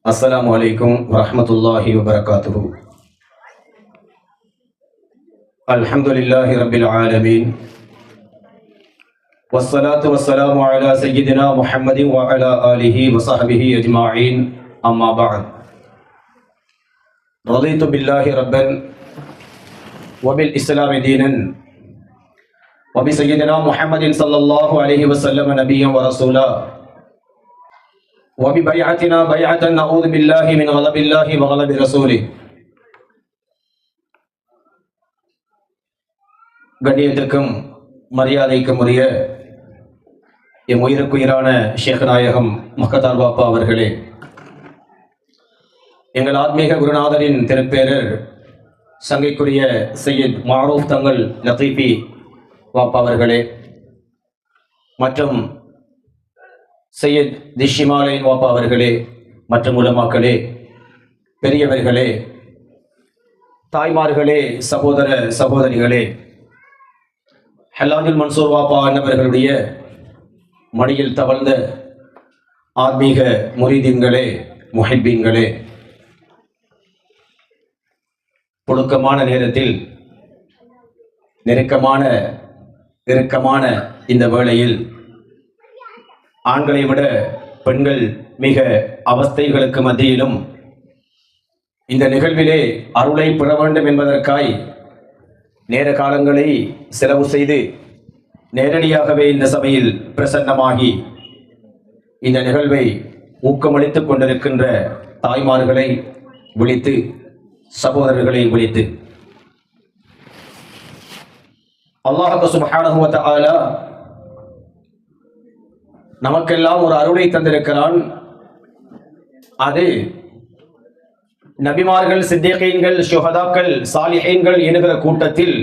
السلام عليكم ورحمة الله وبركاته. الحمد لله رب العالمين والصلاة والسلام على سيدنا محمد وعلى آله وصحبه أجمعين. أما بعد، رضيت بالله ربا وبالإسلام دينا وبسيدنا محمد صلى الله عليه وسلم نبيا ورسولا وببيعتنا بيعة نعوذ بالله من غضب الله وغضب رسوله. கண்ணியத்துக்கும் மரியாதைக்கும் உரிய எம் உயிருக்குயிரான ஷேக் நாயகம் மக்கத்தார் பாப்பா அவர்களே, எங்கள் ஆத்மீக குருநாதரின் திருப்பேரர் சங்கைக்குரிய சையத் மாரூஃப் தங்கள் லத்தீஃபி பாப்பா அவர்களே, மற்றும் சையத் திஷிமாலைன் வாப்பா அவர்களே, மற்றும் உலமாக்களே, பெரியவர்களே, தாய்மார்களே, சகோதர சகோதரிகளே, ஹல்லாஜுல் மன்சூர் வாப்பா அன்னவர்களுடைய மடியில் தவழ்ந்த ஆத்மீக முரீதீன்களே, முஹிப்பீன்களே, புழுக்கமான நேரத்தில் நெருக்கமான இந்த வேளையில் ஆண்களை விட பெண்கள் மிக அவஸ்தைகளுக்கு மத்தியிலும் இந்த நிகழ்விலே அருளை பெற வேண்டும் என்பதற்காய் நேர காலங்களை செலவு செய்து நேரடியாகவே இந்த சபையில் பிரசன்னமாகி இந்த நிகழ்வை ஊக்கமளித்துக் கொண்டிருக்கின்ற தாய்மார்களை விழித்து, சகோதரர்களை விழித்து, அல்லாஹ் சுப்ஹானஹு வ தஆலா நமக்கெல்லாம் ஒரு அருளை தந்திருக்கிறான். அது நபிமார்கள், சித்திகீன்கள், ஷுஹதாக்கள், சாலிஹீன்கள் என்கிற கூட்டத்தில்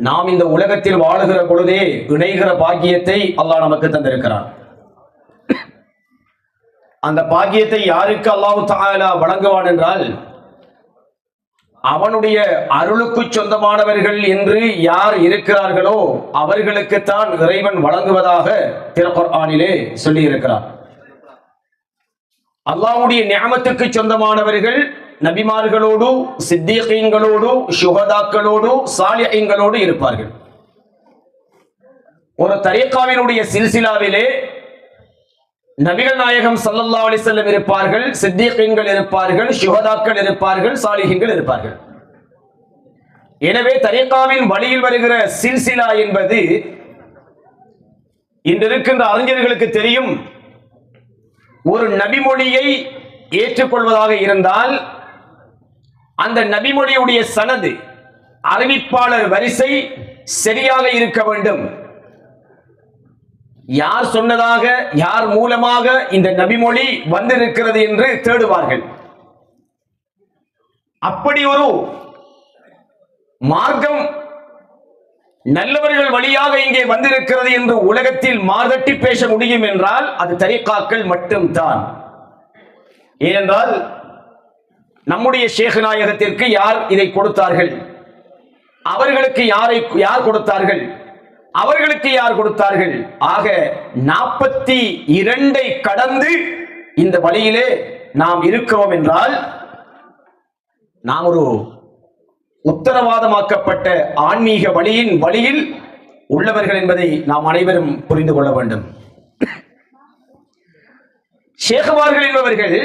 நாம் இந்த உலகத்தில் வாழுகிற பொழுதே இணைகிற பாக்கியத்தை அல்லாஹ் நமக்கு தந்திருக்கிறான். அந்த பாக்கியத்தை யாருக்கு அல்லாஹ் தஆலா வழங்குவான் என்றால், அவனுடைய அருளுக்கு சொந்தமானவர்கள் என்று யார் இருக்கிறார்களோ அவர்களுக்குத்தான் இறைவன் வழங்குவதாக திருக்குர்ஆனிலே சொல்லி இருக்கிறார். அல்லாஹ்வுடைய நிஅமத்துக்கு சொந்தமானவர்கள் நபிமார்களோடு, சித்தீகீன்களோடு, ஷுஹதாக்களோடு, சாலிஹீன்களோடு இருப்பார்கள். ஒரு தரீகாவினுடைய சில்சிலாவிலே நபிகள் நாயகம் ஸல்லல்லாஹு அலைஹி வஸல்லம் இருப்பார்கள், சித்தீகீன்கள் இருப்பார்கள், ஷுஹதாக்கள் இருப்பார்கள், சாலிஹீன்கள் இருப்பார்கள். எனவே தரீகாவின் வழியில் வருகிற சில்சிலா என்பது இன்று இருக்கின்ற அறிஞர்களுக்கு தெரியும். ஒரு நபிமொழியை ஏற்றுக்கொள்வதாக இருந்தால் அந்த நபிமொழியுடைய சனது, அறிவிப்பாளர் வரிசை சரியாக இருக்க வேண்டும். யார் சொன்னதாக, யார் மூலமாக இந்த நபிமொழி வந்திருக்கிறது என்று தேடுவார்கள். அப்படி ஒரு மார்க்கம் நல்லவர்கள் வழியாக இங்கே வந்திருக்கிறது என்று உலகத்தில் மார்தட்டி பேச முடியும் என்றால் அது தரீகாக்கள் மட்டும்தான். ஏனென்றால் நம்முடைய ஷேக் நாயகத்திற்கு யார் இதை கொடுத்தார்கள், அவர்களுக்கு யார் கொடுத்தார்கள், அவர்களுக்கு யார் கொடுத்தார்கள். ஆக 42 கடந்து இந்த வழியிலே நாம் இருக்கிறோம் என்றால் நாம் ஒரு உத்தரவாதமாக்கப்பட்ட ஆன்மீக வழியில் உள்ளவர்கள் என்பதை நாம் அனைவரும் புரிந்து கொள்ள வேண்டும். ஷேகுமார்கள் என்பவர்கள்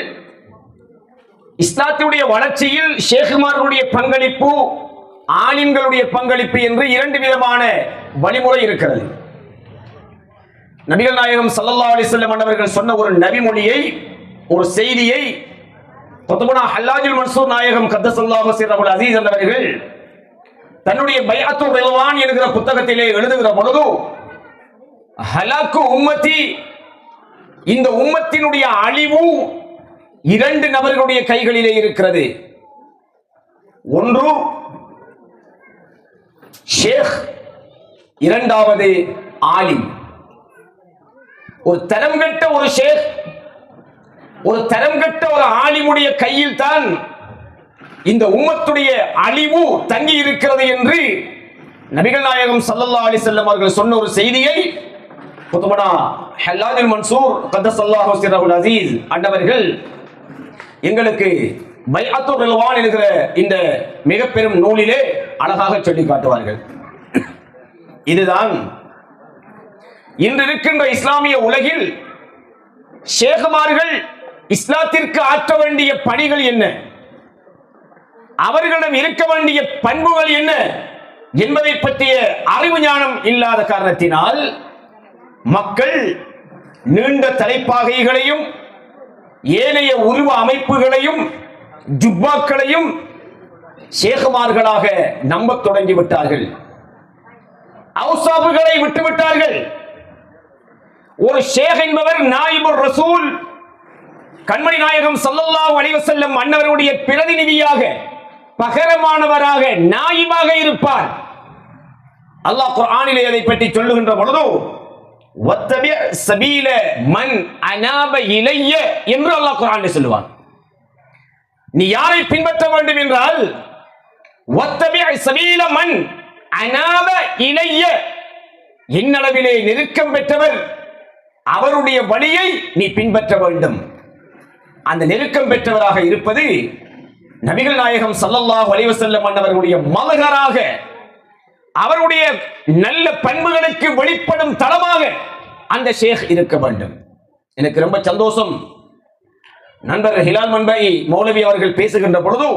இஸ்லாத்தினுடைய வளர்ச்சியில் ஷேகுமார்களுடைய பங்களிப்பு, ஆலிம்களுடைய பங்களிப்பு என்று 2 விதமான வழிமுறை இருக்கிறது. நபிகள் நாயகம் ஸல்லல்லாஹு அலைஹி வஸல்லம் அவர்கள் சொன்ன ஒரு நபிமொழியை, ஒரு செய்தியை குத்புனா ஹல்லாஜுல் மன்சூர் நாயகம் கத்தஸல்லாஹு சிர்ரஹுல் அஸீஸ் அவர்கள் தன்னுடைய பைஅத்துர் ரில்வான் என்கிற புத்தகத்திலே எழுதுகிற பொழுது, ஹலாக்கு உம்மத்தி, இந்த உம்மத்தினுடைய அழிவு 2 நபர்களுடைய கைகளிலே இருக்கிறது. ஒன்று ஷேக், இரண்டாவது ஆலிம். ஒரு தரம் கெட்ட ஒரு ஷேக், ஒரு தரம் கெட்ட ஒரு ஆலிமுடைய கையில் தான் இந்த உம்மத்துடைய அழிவு தங்கி இருக்கிறது என்று நபிகள் நாயகம் ஸல்லல்லாஹு அலைஹி வஸல்லம் அவர்கள் சொன்ன ஒரு செய்தியை குத்புனா ஹல்லாஜுல் மன்சூர் கத்தஸல்லாஹு சிர்ரஹுல் அஸீஸ் அன்னவர்கள் எங்களுக்கு பைஅத்துர் ரில்வான் என்கிற இந்த மிக பெரும் நூலிலே அழகாக சொல்லி காட்டுவார்கள். இதுதான் இன்று இருக்கின்ற இஸ்லாமிய உலகில் ஷேகுமார்கள் இஸ்லாத்திற்கு ஆற்ற வேண்டிய பணிகள் என்ன, அவர்களிடம் இருக்க வேண்டிய பண்புகள் என்ன என்பதை பற்றிய அறிவு ஞானம் இல்லாத காரணத்தினால் மக்கள் நீண்ட தலைப்பாகைகளையும் ஏனைய உருவ அமைப்புகளையும் ஜுப்பாக்களையும் ஷேகுமார்களாக நம்பத் தொடங்கிவிட்டார்கள். அவுசாபுகளை விட்டுவிட்டார்கள். ஒரு ஷேக் என்பவர் நாயிபுர் ரசூல், கண்மணி நாயகம் ஸல்லல்லாஹு அலைஹி வஸல்லம் அன்னவருடைய பிரதிநிதியாக, பகரமானவராக, நாயிபாக இருப்பார். அல்லாஹ் குர்ஆனிலே அதை பற்றி சொல்லுகின்ற பொழுது வத்தபி சபீல மன் அனாப இலைய என்று அல்லாஹ் குர்ஆனிலே சொல்லுவான். நீ யாரை பின்பற்ற வேண்டும் என்றால் வத்தபி சபீல மன் அனாப இலைய, என்னளவிலே நெருக்கம் பெற்றவர் அவருடைய வழியை நீ பின்பற்ற வேண்டும். அந்த நெருக்கம் பெற்றவராக இருப்பது நபிகள் நாயகம் ஸல்லல்லாஹு அலைஹி வஸல்லம் அன்னவர்களுடைய மலகராக, அவருடைய நல்ல பண்புகளுக்கு வெளிப்படும் தளமாக அந்த ஷேக் இருக்க வேண்டும். எனக்கு ரொம்ப சந்தோஷம், நண்பர் ஹிலால் மன்பை மௌலவி அவர்கள் பேசுகின்ற பொழுது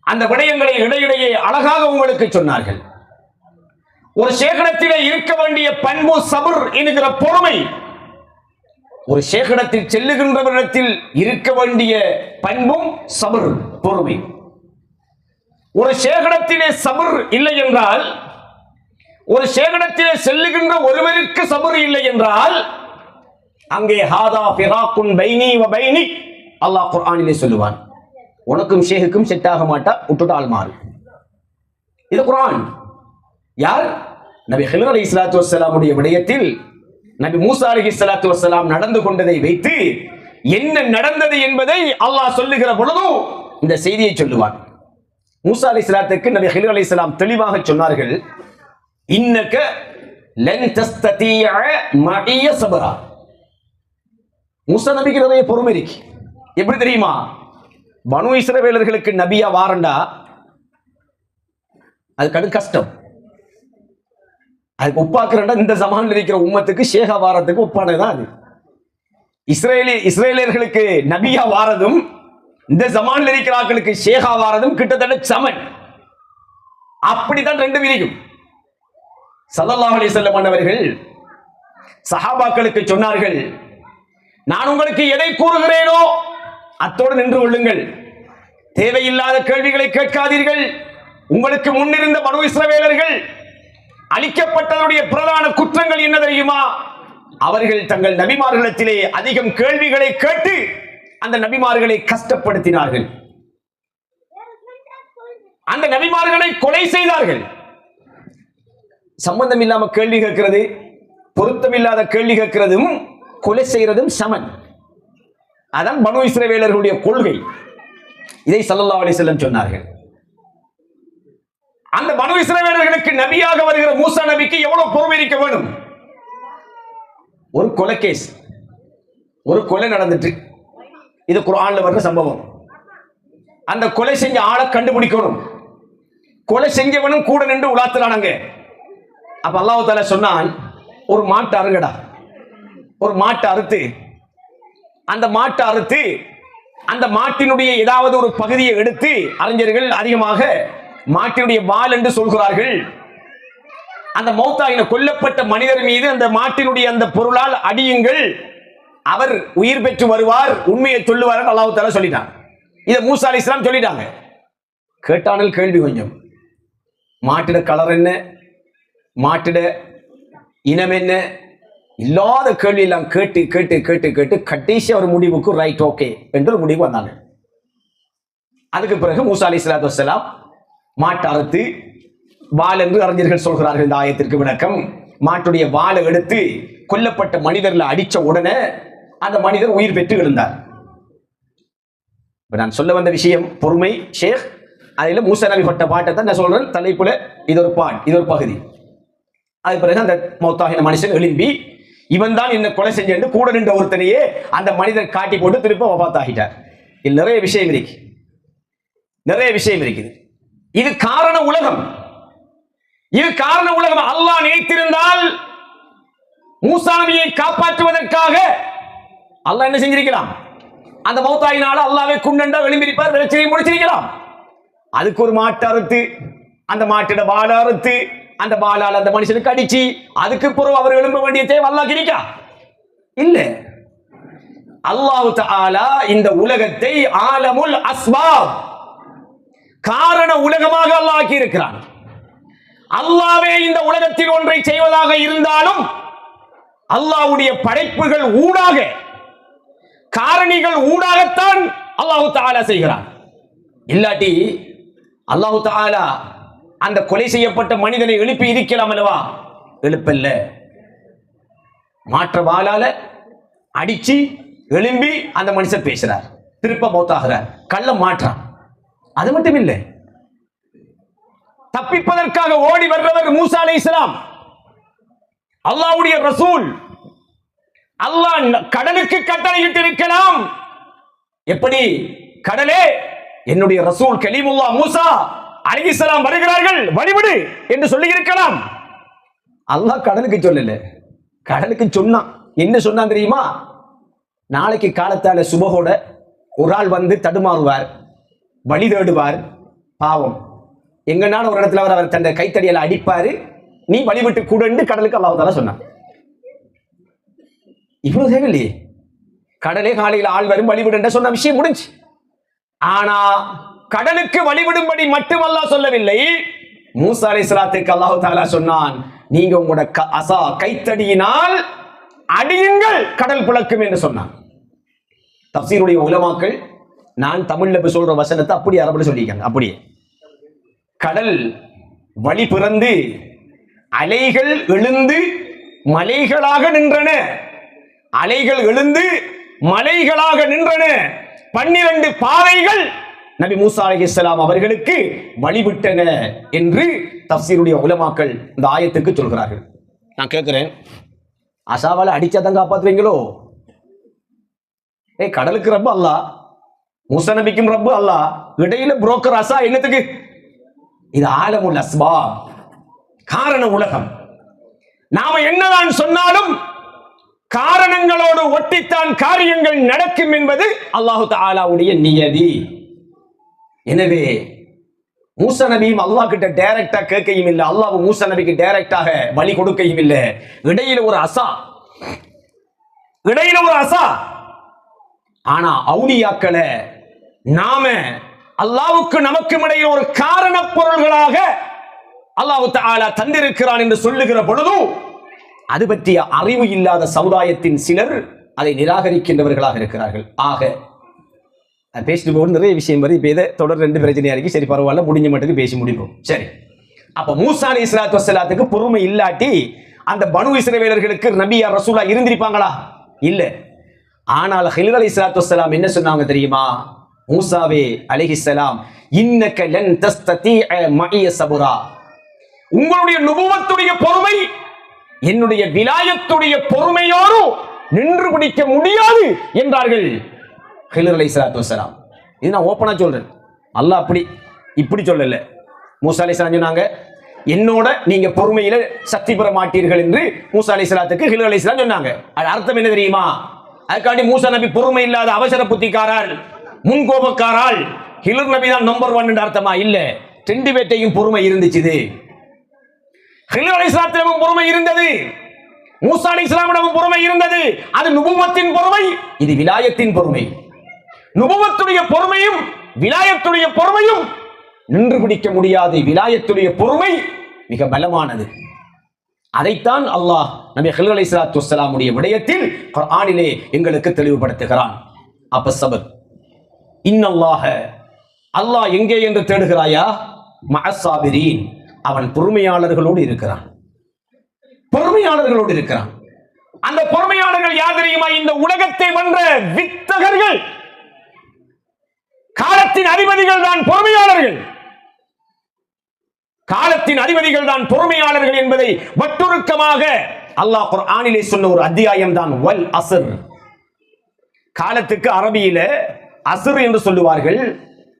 அந்த விடயங்களை இடையிடையே அழகாக உங்களுக்கு சொன்னார்கள். ஒரு ஷேகிடத்திலே இருக்க வேண்டிய பண்பு சபர் என்கிற பொறுமை, ஒரு ஷேகிடத்தில் செல்லுகின்றவரிடத்தில் இருக்க வேண்டிய பண்பும் சபர் பொறுமை. ஒரு ஷேகிடத்திலே சபர் இல்லை என்றால், ஒரு ஷேகிடத்திலே செல்லுகின்ற ஒருவருக்கு சபர் இல்லை என்றால் அங்கே ஹாதா ஃபிராக்குன் பைனி வ பைனி, அல்லாஹ் குர்ஆனிலே சொல்லுவான், உனக்கும் ஷேகுக்கும் செட் ஆக மாட்டா, விட்டுட்டால் மாறு. இது குர்ஆன். யார்? நபி ஹிலர் அலைஹிஸ்ஸலாத்து வஸ்ஸலாமுடைய விடயத்தில் நபி மூசா அலைஹிஸ்ஸலாத்து வஸ்ஸலாம் நடந்து கொண்டதை வைத்து என்ன நடந்தது என்பதை அல்லாஹ் சொல்லுகிற பொழுது இந்த செய்தியை சொல்லுவான். மூசா அலைஹிஸ்ஸலாத்துக்கு நபி ஹிலர் அலைஹிஸ்ஸலாம் தெளிவாக சொன்னார்கள், இன்னக லன் தஸ்ததீஅ மஇய ஸபரா. மூசா நபிக்கு நிறைய பொறுமை இருக்கு. எப்படி தெரியுமா? பனு இஸ்ரவேலர்களுக்கு நபியா வாரண்டா அது கடு கஷ்டம். அதுக்கு ஒப்பாக்குறா இந்த ஜமான்ல இருக்கிற உம்மத்துக்கு ஷேகா வாரத்துக்கு ஒப்பானதுதான் அது. இஸ்ரேலியர்களுக்கு நபியா வாரதும் இந்த ஜமான்ல இருக்கிற ஆட்களுக்கு ஷேகா வாரதும் கிட்டத்தட்ட சமன். அப்படித்தான் ரெண்டு விரிக்கும். ஸல்லல்லாஹு அலைஹி வஸல்லம் அவர்கள் சஹாபாக்களுக்கு சொன்னார்கள், நான் உங்களுக்கு எதை கூறுகிறேனோ அத்தோடு நின்று கொள்ளுங்கள், தேவையில்லாத கேள்விகளை கேட்காதீர்கள். உங்களுக்கு முன்னிருந்த பனு இஸ்ரவேலர்கள் அளிக்கப்பட்டதுடைய பிரதான குற்றங்கள் என்ன தெரியுமா? அவர்கள் தங்கள் நபிமார்களிடத்திலே அதிகம் கேள்விகளை கேட்டு அந்த நபிமார்களை கஷ்டப்படுத்தினார்கள், அந்த நபிமார்களை கொலை செய்தார்கள். சம்பந்தம் இல்லாம கேள்வி கேட்கிறது, பொருத்தமில்லாத கேள்வி கேட்கிறதும் கொலை செய்யறதும் சமன். அதான் பனு இஸ்ரவேலர்களுடைய கொள்கை. இதை ஸல்லல்லாஹு அலைஹி வஸல்லம் சொன்னார்கள். அந்த பனு இஸ்ரவேலர்களுக்கு நபியாக வருகிற மூசா நபிக்கு எவ்வளவு பொறுமை இருக்க வேண்டும்? ஒரு கொலை கேஸ், ஒரு கொலை நடந்துட்டு, இது குர்ஆன்ல வர்ற சம்பவம். அந்த கொலை செஞ்ச ஆளை கண்டுபிடிக்கணும். கொலை செஞ்சவனும் கூட நின்று உலாத்துறானாங்க. அப்ப அல்லாஹ் தஆலா சொன்னான், ஒரு மாட்டை அறுங்கடா, ஒரு மாட்டை அறுத்து, அந்த மாட்டை அறுத்து அந்த மாட்டினுடைய ஏதாவது ஒரு பகுதியை எடுத்து, அறிஞர்கள் அதிகமாக மாட்டினுடைய வால் என்று சொல்கிறார்கள், அந்த மௌத்தாயின கொல்லப்பட்ட மனிதர் மீது அந்த மாட்டினுடைய அந்த பொருளால் அடியுங்கள், அவர் உயிர் பெற்று வருவார், உண்மையை சொல்லுவார் அல்லாஹ் தஆலா சொல்லிட்டான். இதை மூசா அலைஹிஸ்ஸலாம் சொல்லிட்டாங்க. கேட்டானல் கேள்வி கொஞ்சம், மாட்டிட கலர் என்ன, மாட்டிட இனம் என்ன, இல்லாத கேள்வி எல்லாம் கேட்டு கேட்டு கேட்டு கேட்டு கடைசி ஒரு முடிவுக்கு ரைட் ஓகே என்று ஒரு முடிவு வந்தாங்க. அதுக்கு பிறகு மூசா அலைஹிஸ்ஸலாத்து வஸ்ஸலாம் மாட்டை அறுத்து, வால் என்று அறிஞர்கள் சொல்கிறார்கள். இந்த ஆயத்திற்கு விளக்கம், மாட்டுடைய வாளை எடுத்து கொல்லப்பட்ட மனிதர்ல அடிச்ச உடனே அந்த மனிதர் உயிர் பெற்று எழுந்தார். நான் சொல்ல வந்த விஷயம் பொறுமை ஷேக். அதில் மூசா நபி பட்ட பாட்டை தான் நான் சொல்றேன் தலைப்புல. இது ஒரு பாட், இது ஒரு பகுதி. அது பிறகு அந்த மௌத்தாகின மனுஷன் எழும்பி இவன் தான் என்ன கொலை செஞ்சு கூட நின்ற ஒருத்தனையே அந்த மனிதன் காட்டி போட்டு திரும்ப வபாத்தாகிட்டார். இது நிறைய விஷயம் இருக்கு, நிறைய விஷயம் இருக்குது. இது காரண உலகம், இது காரண உலகம். அல்லாஹ் நினைத்திருந்தால் மூசா நபியை காப்பாற்றுவதற்காக அல்லாஹ் என்ன செஞ்சிருக்கலாம், அந்த மௌத்தாயினால அல்லாஹ்வை குண்டண்டா எழும்பியிருப்பார், பிரச்சனையை முடிச்சிருக்கலாம். அதுக்கு ஒரு மாட்டு அறுத்து அந்த மாட்டிட வாழ அறுத்து அந்த பாலால் அந்த மனுஷனுக்கு அடிச்சு அதுக்கு பிறகு அவர் எழும்ப வேண்டிய தேவை அல்லாஹ் கிரிக்கா இல்ல. அல்லாஹ் தஆலா இந்த உலகத்தை ஆலமுல் அஸ்பாப், காரண உலகமாக அல்லாஹ் ஆக்கி இருக்கிறான். அல்லாஹ்வே இந்த உலகத்தில் ஒன்றை செய்வதாக இருந்தாலும் அல்லாஹ்வுடைய படைப்புகள் ஊடாக, காரணிகள் ஊடாகத்தான் அல்லாஹ் தஆலா செய்கிறான். இல்லாட்டி அல்லாஹ் தஆலா அந்த கொலை செய்யப்பட்ட மனிதனை எழுப்பி இருக்கலாம் அல்லவா? எழுப்பல்ல. மாற்ற வாளால அடிச்சு எழும்பி அந்த மனுஷன் பேசுறார், திருப்ப மௌத்தாகிறார், கள்ளம் மாற்றான். அது மட்டும் இல்லை, தப்பிப்பதற்காக ஓடி வர்றவர் மூசா அலைஹிஸ்ஸலாம், அல்லாஹ்வுடைய ரசூல். அல்லாஹ் கடலுக்கு கட்டளையிட்டு இருக்கலாம், எப்படி கடலே என்னுடைய ரசூல் கலீமுல்லாஹ் மூசா அலைஹிஸ்ஸலாம் வருகிறார்கள் வழிவிடு என்று சொல்லி இருக்கலாம். அல்லாஹ் கடலுக்கு சொல்லல, கடலுக்கு சொன்னான். என்ன சொன்னான் தெரியுமா? நாளைக்கு காலத்தால சுபகோட ஒரு ஆள் வந்து தடுமாறுவார், வழி தேடுவார், பாவம் எங்கனால ஒரு இடத்துல அவர் தன் கைத்தடியால அடிப்பாரு, நீ வழிவிட்டு கூடன்னு கடலுக்கு அல்லாஹ் தஆலா சொன்னான். இவ்வளவு தேவையில்லையே, கடலே காலையில் ஆள் வரும் வழிவிடு சொன்ன விஷயம் முடிஞ்சு. ஆனா கடலுக்கு வழிவிடும்படி மட்டும் அல்லாஹ் சொல்லவில்லை, மூசா அலைஹிஸ்ஸலாத்துக்கு அல்லாஹ் தஆலா சொன்னான், நீங்க உங்களோட அசா கைத்தடியினால் அடியுங்கள், கடல் பிளக்கும் என்று சொன்னான். தஃசீருடைய உலமாக்கள் நான் தமிழ்ல சொல்ற வசனத்தை அப்படியே அரபுல சொல்லியிருக்காங்க. அப்படியே கடல் வழி பிறந்து அலைகள் எழுந்து மலைகளாக நின்றன, அலைகள் எழுந்து மலைகளாக நின்றன. 12 பாறைகள் நபி மூசா அலைஹிஸ்ஸலாம் அவர்களுக்கு வழிவிட்டன என்று தஃசீருடைய உலமாக்கள் இந்த ஆயத்துக்கு சொல்கிறார்கள். நான் கேட்கிறேன், அசாவால அடிச்சாதான் காப்பாத்துவீங்களோ? கடலுக்கு ரப்பு அல்லாஹ், மூசா நபிக்கும் ரப்பு அல்லாஹ், இடையில புரோக்கர் அசா என்னத்துக்கு? இது ஆலமுல் அஸ்பாப், காரண உலகம். நாம என்னதான் சொன்னாலும் காரணங்களோடு ஒட்டித்தான் காரியங்கள் நடக்கும் என்பது அல்லாஹு தஆலாவுடைய நியதி. எனவே மூசா நபியும் அல்லாஹ் கிட்ட டைரக்டா கேட்கையும் இல்லை, அல்லாஹ் மூசா நபிக்கு டைரக்டாக வழி கொடுக்கையும் இல்லை. இடையில ஒரு அசா, இடையில ஒரு அசா. ஆனா அவுலியாக்களை நாம அல்லாஹ்வுக்கு நமக்கும் இடையில் ஒரு காரண பொருள்களாக அல்லாஹ் தஆலா தந்திருக்கிறான் என்று சொல்லுகிற பொழுது அது பற்றிய அறிவு இல்லாத சமுதாயத்தின் சிலர் அதை நிராகரிக்கின்றவர்களாக இருக்கிறார்கள். ஆக பேசிட்டு போது நிறைய விஷயம் வரை, இப்ப இதை தொடர் 2 பிரச்சனையா இருக்கு. சரி பரவாயில்ல, முடிஞ்ச மட்டுக்கு பேசி முடிப்போம். சரி, அப்ப மூசா அலைஹிஸ்ஸலாத்து வஸ்ஸலாத்துக்கு பொறுமை இல்லாட்டி அந்த பனு இஸ்ரவேலர்களுக்கு நபியா ரசூலா இருந்திருப்பாங்களா? இல்ல. ஆனால் ஹில்ர் அலைஹிஸ்ஸலாத்து வஸ்ஸலாம் என்ன சொன்னாங்க தெரியுமா? மூசாவே அலைஹிஸ்ஸலாம், இன்னக லன் தஸ்ததீஅ மஇய சபரா, உங்களுடைய நுபுவத்துடைய பொறுமை என்னுடைய விலாயத்துடைய பொறுமையோடு நின்று பிடிக்க முடியாது என்றார்கள் ஹில்ர் அலைஹிஸ்ஸலாத்து வஸ்ஸலாம். இது நான் ஓப்பனா சொல்றேன், அல்லாஹ் அப்படி இப்படி சொல்லல. மூசா அலைஹிஸ்ஸலாம் சொன்னாங்க, என்னோட நீங்க பொறுமையில சக்தி பெற மாட்டீர்கள் என்று மூசா அலைஹிஸ்ஸலாத்துக்கு ஹில்ர் அலைஹிஸ்ஸலாம் சொன்னாங்க. அது அர்த்தம் என்ன தெரியுமா? அதுக்காண்டி மூசா நபி பொறுமை இல்லாத அவசர புத்திக்காரால், முன்கோபக்காரால், ஹில்ர் நபி தான் நம்பர் 1 என்று அர்த்தமா? இல்ல. 2 பேட்டையும் பொறுமை இருந்துச்சு. ஹில்ர் அலைஹிஸ்ஸலாத்திடமும் பொறுமை இருந்தது, மூசா அலைஹிஸ்ஸலாமிடமும் பொறுமை இருந்தது. அது நுபுவத்தின் பொறுமை, இது விலாயத்தின் பொறுமை. நுபுவத்துடைய பொறுமையும் விலாயத்துடைய பொறுமையும் நின்று பிடிக்க முடியாது. விலாயத்துடைய பொறுமை மிக பலமானது. அதைத்தான் அல்லாஹ் நபி ஹில்ர் அலைஹிஸ்ஸலாத்து வஸ்ஸலாமுடைய விடயத்தில் குர்ஆனிலே எங்களுக்கு தெளிவுபடுத்துகிறான். அப்ப சபர் இன்னல்லாஹ, அல்லாஹ் எங்கே என்று தேடுகிறாயா? மஅஸ்ஸாபிரீன், அவன் பொறுமையாளர்களோடு இருக்கிறான், பொறுமையாளர்களோடு இருக்கிறான். அந்த பொறுமையாளர்கள் யார் தெரியுமா? இந்த உலகத்தை வென்ற வித்தகர்கள், காலத்தின் அதிபதிகள் தான் பொறுமையாளர்கள். காலத்தின் அதிபதிகள் தான் பொறுமையாளர்கள் என்பதை வட்டுருக்கமாக அல்லாஹ் குர்ஆனிலே சொன்ன ஒரு அத்தியாயம் தான் வல் அஸ்ர். காலத்துக்கு அரபியில அஸ்ர் என்று சொல்லுவார்கள்,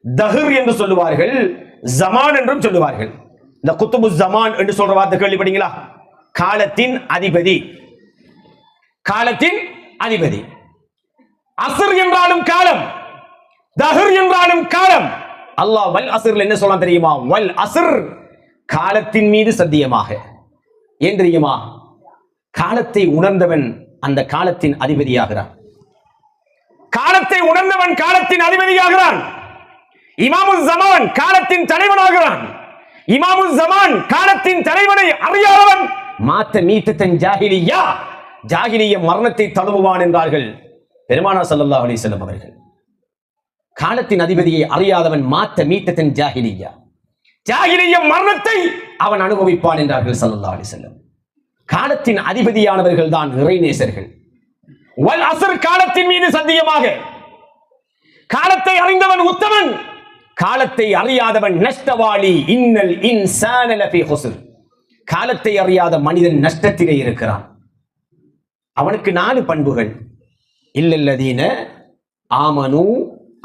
தஹர் என்று சொல்லுவார்கள், ஜமான் என்றும் சொல்லுவார்கள். இந்த குத்துபு ஜமான் என்று சொல்ற வார்த்தை கேள்விப்பட்டீங்களா? காலத்தின் அதிபதி, காலத்தின் அதிபதி. அஸ்ர் என்றாலும் காலம், தஹர் என்றாலும் காலம். அல்லாஹ் வல் அஸ்ர்ல என்ன சொல்லலாம் தெரியுமா? வல் அஸ்ர், காலத்தின் மீது சத்தியமாக. ஏன் தெரியுமா? காலத்தை உணர்ந்தவன் அந்த காலத்தின் அதிபதியாகிறான். காலத்தை உணர்ந்தவன் காலத்தின் அதிபதியாகிறான். இமாமுல் ஜமான் காலத்தின் தலைவனாகிறான். இமாமுல் ஜமான் காலத்தின் தலைவனை அறியாதவன் மாத்த மீத்தன் ஜாஹிலியா, ஜாஹிலிய மரணத்தை தழுவுவான் என்றார்கள் பெருமானார் ஸல்லல்லாஹு அலைஹி வஸல்லம் அவர்கள். காலத்தின் அதிபதியை அறியாதவன் மாத்த மீத்தன் ஜாஹிலியா, ஜாஹிலிய மரணத்தை அவன் அனுபவிப்பான் என்றார்கள் ஸல்லல்லாஹு அலைஹி வஸல்லம். காலத்தின் அதிபதியானவர்கள் தான் இறைநேசர்கள். வல் அஸ்ர், காலத்தின் மீது சத்தியமாக. காலத்தை அறிந்தவன் உத்தமன், காலத்தை அறியாதவன் நஷ்டவாளி. இன்னல் இன்சான லஃபீ ஹுஸ்ர், காலத்தை அறியாத மனிதன் நஷ்டத்திலே இருக்கிறான். அவனுக்கு 4 பண்புகள். இல்லல்லதீன ஆமனு,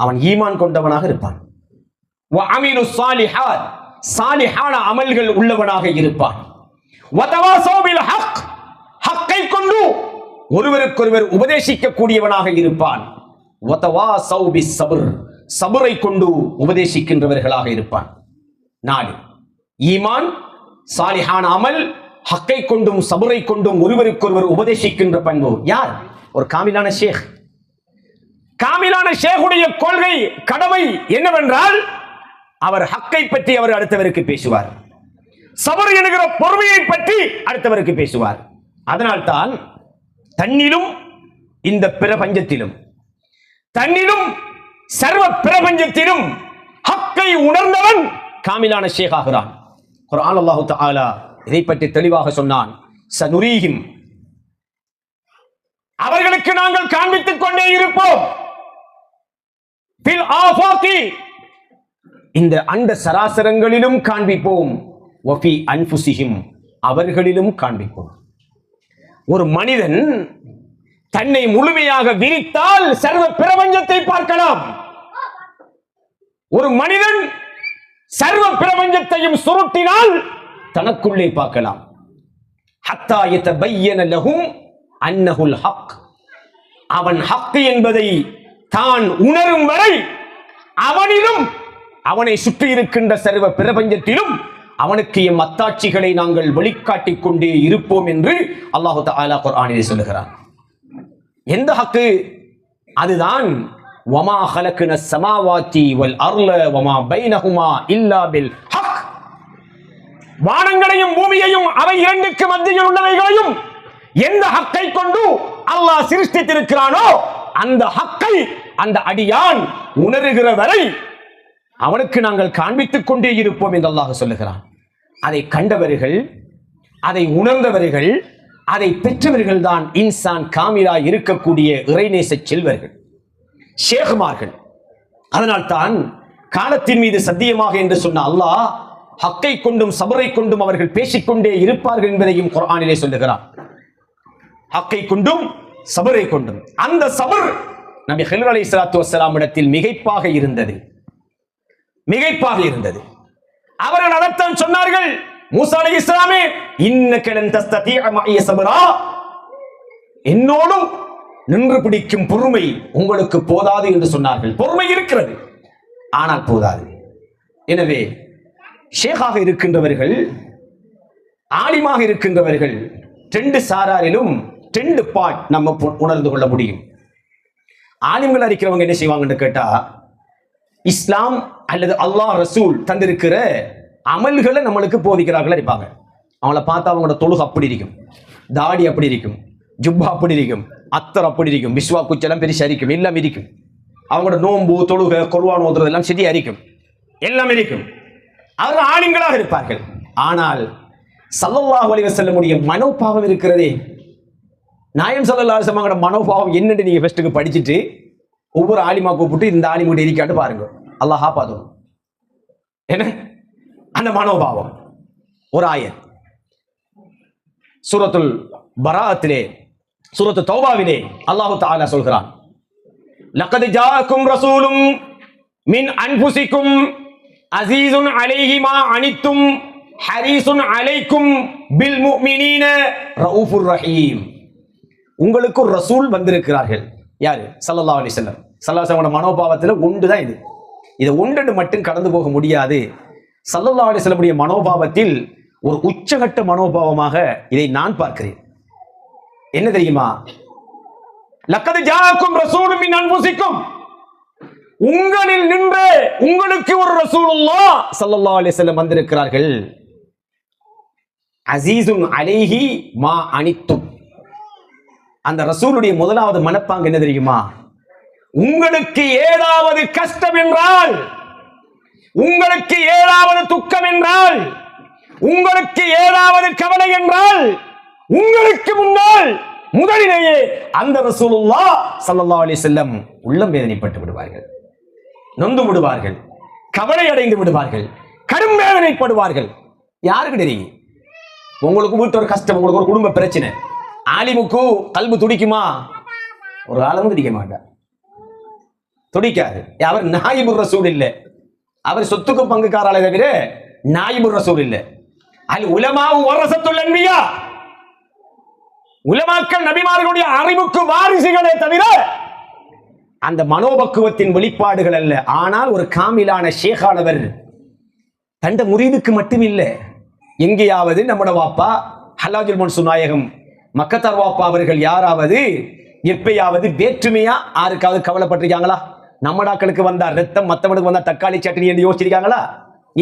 அவன் ஈமான் கொண்டவனாக இருப்பான். வ அமிலு ஸாலிஹாத், சாலிஹான அமல்கள் உள்ளவனாக இருப்பான். வ தவாஸௌ பில் ஹக், ஹக்கை கொண்டு ஒருவருக்கொருவர் உபதேசிக்க கூடியவனாக இருப்பான். வ தவாஸௌ பிஸ் ஸப்ர், சபரை கொண்டு உபதேசிக்கின்றவர்களாக இருப்பான். 4 ஈமான், சாலிஹான அமல், ஹக்கை கொண்டும் சபரை கொண்டும் ஒருவருக்கொருவர் உபதேசிக்கின்ற பண்பு. யார்? ஒரு காமிலான ஷேக். காமிலான ஷேகுடைய கொள்கை, கடமை என்னவென்றால் அவர் ஹக்கை பற்றி அவர் அடுத்தவருக்கு பேசுவார், சபர் என்கிற பொறுமையை பற்றி அடுத்தவருக்கு பேசுவார். அதனால்தான் தன்னிலும் இந்த பிரபஞ்சத்திலும், தன்னிலும் சர்வ பிரபஞ்சத்திலும் ஹக்கை உணர்ந்தவன் காமிலான ஷேக் ஆகிறான். குர்ஆன் அல்லாஹ் தஆலா இதை பற்றி தெளிவாக சொன்னான். சனுரீஹிம், அவர்களுக்கு நாங்கள் காண்பித்துக் கொண்டே இருப்போம். ஃபில் ஆஃபாகி, இந்த அண்ட சராசரங்களிலும் காண்பிப்போம். வஃபி அன்ஃபுஸிஹிம், அவர்களிலும் காண்பிப்போம். ஒரு மனிதன் தன்னை முழுமையாக விரித்தால் சர்வ பிரபஞ்சத்தை பார்க்கலாம். ஒரு மனிதன் சர்வ பிரபஞ்சத்தையும் சுருட்டினால் தனக்குள்ளே பார்க்கலாம். ஹத்தா யதபய்யன லஹும் அன்னஹுல் ஹக், அவன் ஹக் என்பதை தான் உணரும் வரை அவனிலும் அவனை சுற்றி இருக்கின்ற சர்வ பிரபஞ்சத்திலும் அவனுக்கு எம் அத்தாட்சிகளை நாங்கள் வெளிக்காட்டிக் கொண்டே இருப்போம் என்று அல்லாஹ் தஆலா குர்ஆனிலே சொல்லுகிறான். எந்த ஹக்கு? அதுதான் வமா ஹலக்ன ஸமாவாத்தி வல் அர்ல வமா பைனஹுமா இல்லா பில் ஹக், வானங்களையும் பூமியையும் அவை இரண்டுக்கு மத்தியில் உள்ளவைகளையும் எந்த ஹக்கை கொண்டு அல்லாஹ் சிருஷ்டித்திருக்கிறானோ அந்த ஹக்கை அந்த அடியான் உணர்கிற வரை அவனுக்கு நாங்கள் காண்பித்துக் கொண்டே இருப்போம் என்று அல்லாஹ் சொல்லுகிறான். அதை கண்டவர்கள், அதை உணர்ந்தவர்கள், அதை பெற்றவர்கள் தான் இன்சான் காமிலா இருக்கக்கூடிய இறைநேச செல்வர்கள், ஷேகுமார்கள். அதனால் தான் காலத்தின் மீது சத்தியமாக என்று சொன்ன அல்லாஹ் ஹக்கை கொண்டும் சபரை கொண்டும் அவர்கள் பேசிக்கொண்டே இருப்பார்கள் என்பதையும் குர்ஆனிலே சொல்லுகிறான். ஹக்கை கொண்டும் சபரை கொண்டும். அந்த சபர் நபி ஹில்ர் அலைஹிஸ்ஸலாத்து வஸ்ஸலாம் இடத்தில் மிகைப்பாக இருந்தது, மிகைப்பாக இருந்தது. அவர்கள் அதைத்தான் சொன்னார்கள். மூசா அலைஹிஸ்ஸலாமே, இன்னக லன் தஸ்ததீஅ மஇய சப்ரா, என்னோடும் நின்று பிடிக்கும் பொறுமை உங்களுக்கு போதாது என்று சொன்னார்கள். பொறுமை இருக்கிறது, ஆனால் போதாது. எனவே ஷேகாக இருக்கின்றவர்கள், ஆலிமாக இருக்கின்றவர்கள் 2 சாராரிலும் 2 பார்ட் நம்ம உணர்ந்து கொள்ள முடியும். ஆலிம்கள் இருக்கிறவங்க என்ன செய்வாங்கன்னு கேட்டா, இஸ்லாம் அல்லது அல்லாஹ் ரசூல் தந்திருக்கிற அமல்களை நம்மளுக்கு போதிக்கிறார்கள் இருப்பாங்க. அவங்கள பார்த்தா அவங்களோட தொழுகை அப்படி இருக்கும், தாடி அப்படி இருக்கும், ஜுப்பா அப்படி இருக்கும், அத்தர் அப்படி இருக்கும், விஸ்வா குச்செல்லாம் பெருசா இருக்கும், எல்லாம் இருக்கும். அவங்களோட நோன்பு, தொழுகை, குர்ஆன் ஓதுறது எல்லாம் சரியா இருக்கும், எல்லாம் இருக்கும். அவர்கள் ஆலிம்களாக இருப்பார்கள். ஆனால் ஸல்லல்லாஹு அலைஹி வஸல்லம் மனோபாவம் இருக்கிறதே, நாயம் ஸல்லல்லாஹு அலைஹி வஸல்லம் மனோபாவம் என்னன்னு நீங்க ஃபர்ஸ்ட்டுக்கு படிச்சுட்டு ஒவ்வொரு ஆலிமா கூப்பிட்டு இந்த ஆலிமுடைய இருக்காட்டு பாருங்க, அல்லாஹ் பாதும் என்ன அந்த மனோபாவம். ஒரு ஆயத் சூரத்துல் பராஅத்திலே, சூரத்து தௌபாவிலே அல்லாஹ் தஆலா சொல்கிறான், லக்கத் ஜாஅக்கும் ரசூலும் மின் அன்ஃபுசிக்கும் அஸீஸுன் அலைஹி மா அனித்தும் ஹரீஸுன் அலைக்கும் பில் முஃமினீன ரഊஃபுர் ரஹீம். உங்களுக்கு ஒரு ரசூல் வந்திருக்கிறார்கள். யாரு? ஸல்லல்லாஹு அலைஹி வஸல்லம். ஸல்லல்லாஹு அலைஹி வஸல்லம் மனோபாவத்தில் ஒன்று தான் இது. இதை ஒன்று மட்டும் கடந்து போக முடியாது. ஸல்லல்லாஹு அலைஹி வஸல்லம் மனோபாவத்தில் ஒரு உச்சகட்ட மனோபாவமாக இதை நான் பார்க்கிறேன். என்ன தெரியுமா? லக்கத் ஜாஅக்கும் ரசூலும் மின் அன்ஃபுசிக்கும், உங்களில் நின்று உங்களுக்கு ஒரு ரசூலுல்லாஹ் ஸல்லல்லாஹு அலைஹி வஸல்லம் வந்திருக்கிறார்கள். அஸீஸுன் அலைஹி மா அனித்தும், அந்த ரசூலுடைய முதலாவது மனப்பாங்கு என்ன தெரியுமா? உங்களுக்கு ஏதாவது கஷ்டம் என்றால், உங்களுக்கு ஏதாவது துக்கம் என்றால், உங்களுக்கு ஏதாவது கவலை என்றால், உங்களுக்கு முன்னால் முதலிலேயே அந்த ரசூலுல்லாஹ் ஸல்லல்லாஹு அலைஹி வஸல்லம் உள்ளம் வேதனைப்பட்டு விடுவார்கள், நொந்து விடுவார்கள், கவலை அடைந்து விடுவார்கள், கடும் வேதனைப்படுவார்கள். யாருக்கு தெரியும்? உங்களுக்கு வீட்டு ஒரு கஷ்டம், உங்களுக்கு ஒரு குடும்ப பிரச்சனை, ஆலிமுக்கு கல்பு துடிக்குமா? ஒரு ஆளும் துடிக்க மாட்டார், துடிக்காது. அவர் நாயிபுர் ரசூல் இல்லை, அவர் சொத்துக்கு பங்குக்காராலே தவிர நாயிபுர் ரசூல் இல்லை. அல் உலமாவு வரசத்துல் அன்பியா, உலமாக்கள் நபிமார்களுடைய அறிவுக்கு வாரிசுகளே தவிர அந்த மனோபக்குவத்தின் வெளிப்பாடுகள் அல்ல. ஆனால் ஒரு காமிலான ஷேகானவர் தண்ட முரீதுக்கு மட்டுமில்லை, எங்கேயாவது நம்மட வாப்பா ஹல்லாஜுல் மன்சூர் நாயகம் மக்கத்தார் வாப்பா அவர்கள் யாராவது எப்பயாவது வேற்றுமையா யாருக்காவது கவலைப்பட்டிருக்காங்களா? நம்மடாக்களுக்கு வந்தா ரத்தம், மற்றவனுக்கு வந்தா தக்காளி சட்னி என்று யோசிச்சிருக்காங்களா?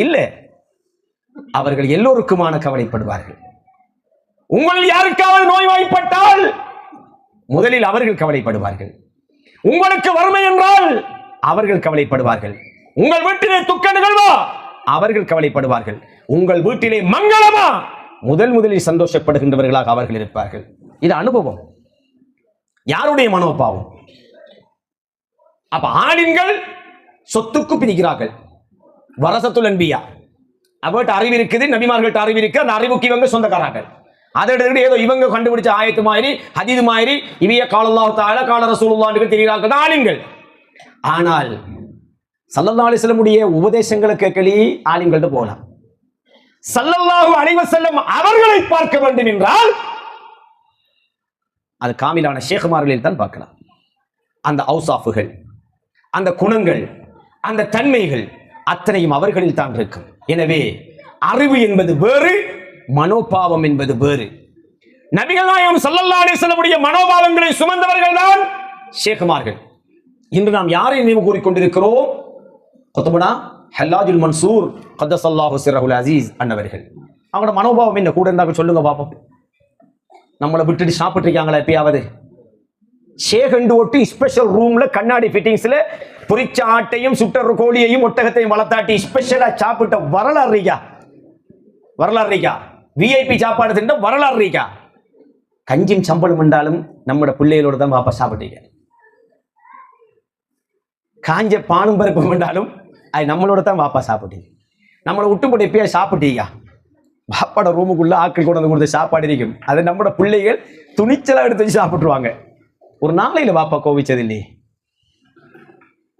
இல்ல. அவர்கள் எல்லோருக்குமான கவலைப்படுவார்கள். உங்கள் யாருக்காவது நோய்வாய்ப்பட்டால் முதலில் அவர்கள் கவலைப்படுவார்கள். உங்களுக்கு வறுமை என்றால் அவர்கள் கவலைப்படுவார்கள். உங்கள் வீட்டிலே துக்க நிகழ்வா அவர்கள் கவலைப்படுவார்கள். உங்கள் வீட்டிலே மங்களமா முதலில் சந்தோஷப்படுகின்றவர்களாக அவர்கள் இருப்பார்கள். இது அனுபவம். யாருடைய மனோபாவம்? அப்ப ஆலிம்கள் சொத்துக்கு பிரிக்கிறார்கள். வரசத்துல் அன்பியா, அவர்கிட்ட அறிவு இருக்குது, நபிமார்கள்ட்ட அறிவு இருக்கு, அந்த அறிவுக்கு இவங்க சொந்தக்காரர்கள். அதை ஏதோ இவங்க கண்டுபிடிச்ச ஆயத்து மாதிரி ஹதீது மாதிரி இவைய காலல்லாஹு தஆலா கால ரசூலுல்லாஹ்னு தெரிகிறார்கள் ஆலிம்கள். ஆனால் ஸல்லல்லாஹு அலைஹி வஸல்லம் உபதேசங்களை கேட்கலி ஆலிம்கள்ட்ட போகலாம். ஸல்லல்லாஹு அலைஹி வஸல்லம் அவர்களை பார்க்க வேண்டும் என்றால் அது காமிலான ஷேகுமார்களில் தான் பார்க்கலாம். அந்த ஔசாஃபுகள், அந்த குணங்கள், அந்த தன்மைகள் அத்தனையும் அவர்களில் தான் இருக்கும். எனவே அறிவு என்பது வேறு, மனோபாவம் என்பது வேறு. நபிகள் நாயகம் ஸல்லல்லாஹு அலைஹி வஸல்லம் மனோபாவங்களை சுமந்தவர்கள் தான் ஷேகுமார்கள். இன்று நாம் யாரை நினைவு கூறிக்கொண்டிருக்கிறோம்? குத்புனா ஹல்லாஜுல் மன்சூர் கத்தஸல்லாஹு சிர்ரஹுல் அஸீஸ் அன்னவர்கள். அவங்களோட மனோபாவம் என்ன? கூட இருந்தாங்க சொல்லுங்க பாப்போம். நம்மளை விட்டுட்டு சாப்பிட்டுருக்காங்களா எப்பயாவது? ஷேகண்டு ஒட்டி ஸ்பெஷல் ரூம்ல கண்ணாடி ஃபிட்டிங்ஸ்ல பொரிச்ச ஆட்டையும் சுட்டர் கோழியையும் ஒட்டகத்தையும் வளர்த்தாட்டி ஸ்பெஷலா சாப்பிட்ட வரலாறு இருக்கா? வரலாறு இருக்கா? விஐபி சாப்பாடு தின்ற வரலாறு இருக்கா? கஞ்சியும் சம்பளம் என்றாலும் நம்மளோட பிள்ளைகளோட தான் பாப்பா சாப்பிட்டீங்க. காஞ்ச பானும் பருப்பு என்றாலும் அது நம்மளோட தான் பாப்பா சாப்பிட்டீங்க. நம்மளை விட்டு போட்டு எப்பயா சாப்பிட்டீங்க? பாப்பாட ரூமுக்குள்ள ஆட்கள் கொண்டு வந்து கொடுத்த சாப்பாடு இருக்கும், அதை நம்மளோட பிள்ளைகள் துணிச்சலா எடுத்து வச்சு சாப்பிட்டுருவாங்க. ஒரு நாளையில பாப்பா கோவிச்சது இல்லையே.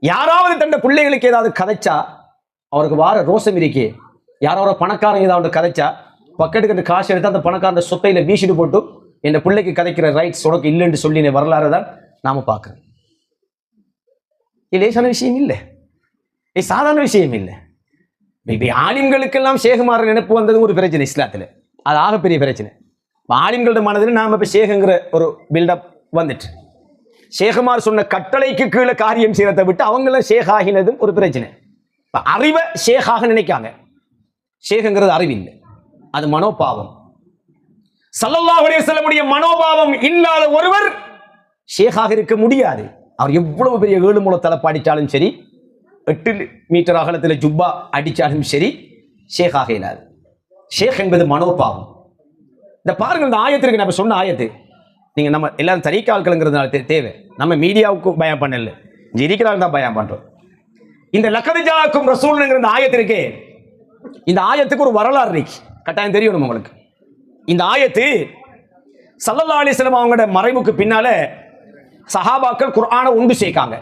யாராவது தன்னை பிள்ளைகளுக்கு ஏதாவது கதைச்சா அவருக்கு வார ரோசம் இருக்கே. யாராவது பணக்காரங்க ஏதாவது கதைச்சா பக்கத்துக்கு அந்த காசு எடுத்து அந்த பணக்காரன் சொத்தையில வீசிட்டு போட்டு என் பிள்ளைக்கு கதைக்கிற ரைட்ஸ் உனக்கு இல்லைன்னு சொல்லி வரலாறு தான் நாம பார்க்கிறோம். இது லேசான விஷயம் இல்லை, இது சாதாரண விஷயம் இல்லை. ஆலிம்களுக்கெல்லாம் ஷேகுமார் நினைப்பு வந்தது ஒரு பிரச்சனை இஸ்லாத்துல, அது ஆகப்பெரிய பிரச்சனை. ஆலிம்களோட மனதில் நாம இப்ப ஷேகுங்கிற ஒரு பில்டப் வந்துட்டு, ஷேகுமார் சொன்ன கட்டளைக்கு கீழே காரியம் செய்யறதை விட்டு அவங்கள ஷேக் ஆகினதும் ஒரு பிரச்சனை. அறிவை ஷேகாக நினைக்காங்க. ஷேகுங்கிறது அறிவில்லை, அது மனோபாவம். ஸல்லல்லாஹு அலைஹி வஸல்லம் மனோபாவம் இல்லாத ஒருவர் ஷேகாக இருக்க முடியாது. அவர் எவ்வளவு பெரிய 7 முழ தலைப்பாடிச்சாலும் சரி, 8 மீட்டர் அகலத்தில் ஜுப்பா அடிச்சாலும் சரி, ஷேகாக இல்லாது. ஷேக் என்பது மனோபாவம். இந்த பாருங்கள், இந்த ஆயத்திற்கு நம்ம சொன்ன ஆயத்து, நீங்க நம்ம எல்லாரும் தரீக்கால்கள்ங்கிறதுனால தேவை, நம்ம மீடியாவுக்கு பயம் பண்ணல, இருக்கிறாங்க தான் பயம் பண்றோம். இந்த லக்கத் ஜாஅக்கும் ரசூலுங்கிற இந்த ஆயத்திற்கு, இந்த ஆயத்துக்கு ஒரு வரலாறு இருக்கு. கட்டாயம் தெரியணும் உங்களுக்கு. இந்த ஆயத்து ஸல்லல்லாஹு அலைஹி வஸல்லம் அவங்களோட மறைவுக்கு பின்னால சஹாபாக்கள் குர்ஆனை ஒன்று சேர்க்காங்க.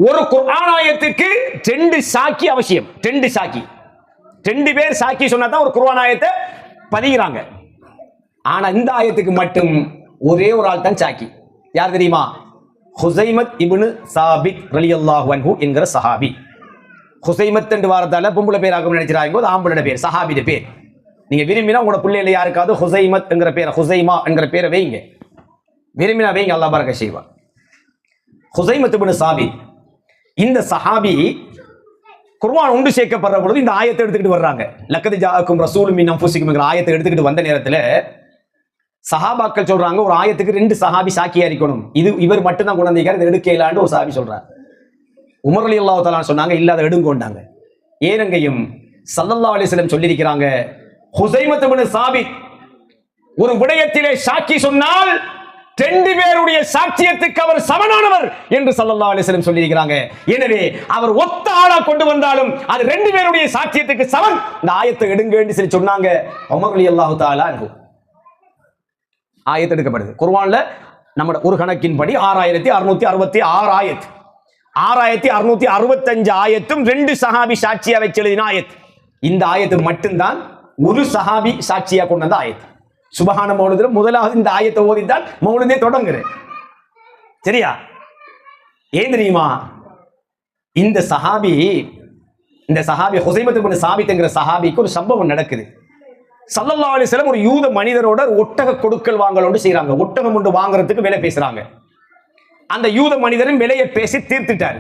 ஒரு குர்ஆன் ஆயத்துக்கு 2 சாக்கி அவசியம். 2 சாக்கி, 2 பேர் சாக்கி சொன்னா தான் ஒரு குர்ஆன் ஆயத்தை பதிகிறாங்க. ஆனா இந்த ஆயத்துக்கு மட்டும் ஒரே ஒரு ஆள் தான் சாக்கி. யார் தெரியுமா? ஹுசைமத் இப்னு சாபித் ரலியல்லாஹு அன்ஹு என்கிற சஹாபி. ஹுசைமத் என்று வாரத்தால பொம்பளை பேர் ஆகும் நினைச்சிராங்க, அது ஆம்பளோட பேர், சஹாபியோட பேர். நீங்க விரும்பினா உங்களோட பிள்ளையில யாருக்காவது ஹுசைமத் என்கிற பேரை, ஹுசைமா என்கிற பேரை வைங்க, விரும்பினா வைங்க, அல்லாஹ் பரக்க செய்வார். ஹுசைமத் இப்னு சாபித் இந்த சஹாபி குர்ஆன் ஒன்று சேர்க்கப்படுற பொழுது இந்த ஆயத்தை எடுத்துக்கிட்டு வர்றாங்க. லக்கத் ஜாஅக்கும் ரசூலும் மின் அன்ஃபுசிக்கும் என்கிற ஆயத்தை எடுத்துக்கிட்டு வந்த நேரத்தில் சஹாபாக்கள் சொல்றாங்க, ஒரு ஆயத்துக்கு 2 சஹாபி சாக்கியா இருக்கணும், இது இவர் மட்டும் தான் குழந்தைக்கார், இதை எடுக்கலான்னு ஒரு சஹாபி சொல்றாங்க. உமர் ரலியல்லாஹு தஆலா சொன்னாங்க, இல்லாத எடுங்கோண்டாங்க. ஏனங்கையும் ஸல்லல்லாஹு அலைஹி வஸல்லம் சொல்லியிருக்கிறாங்க, ஹுசைமத் இப்னு சாபித் ஒரு விடயத்திலே சாட்சி சொன்னால் 2 பேருடைய சாட்சியத்துக்கு அவர் சமனானவர் என்று ஸல்லல்லாஹு அலைஹி வஸல்லம் சொல்லியிருக்கிறாங்க. எனவே அவர் ஒத்த ஆளா கொண்டு வந்தாலும் அது 2 பேருடைய சாட்சியத்துக்கு சமன், இந்த ஆயத்தை எடுங்கன்னு சொல்லி சொன்னாங்க. உமர் ரலியல்லாஹு தஆலா அன்ஹு ஆயத்து எடுக்கப்படுது. குர்ஆன்ல நம்ம ஒரு கணக்கின்படி 6666 ஆயத், 6665 ஆயத்தும் 2 சஹாபி சாட்சியா வச்சு எழுதின ஆயத். இந்த ஆயத்து மட்டும்தான் ஒரு சஹாபி சாட்சியா கொண்டு வந்த ஆயத். சுபஹான மௌலிதுல முதலாவது இந்த ஆயத்தை ஓதித்தான் மௌலிதே தொடங்குறேன். சரியா? ஏன் தெரியுமா? இந்த சஹாபி ஹுசைமத் இப்னு சாபித் என்கிற சஹாபிக்கு ஒரு சம்பவம் நடக்குது. ஸல்லல்லாஹு அலைஹி வஸல்லம் ஒரு யூத மனிதரோட ஒட்டக கொடுக்கல் வாங்கல் ஒன்று செய்யறாங்க. ஒட்டகம் ஒன்று வாங்குறதுக்கு விலை பேசுறாங்க. அந்த யூத மனிதரின் விலையை பேசி தீர்த்துட்டார்.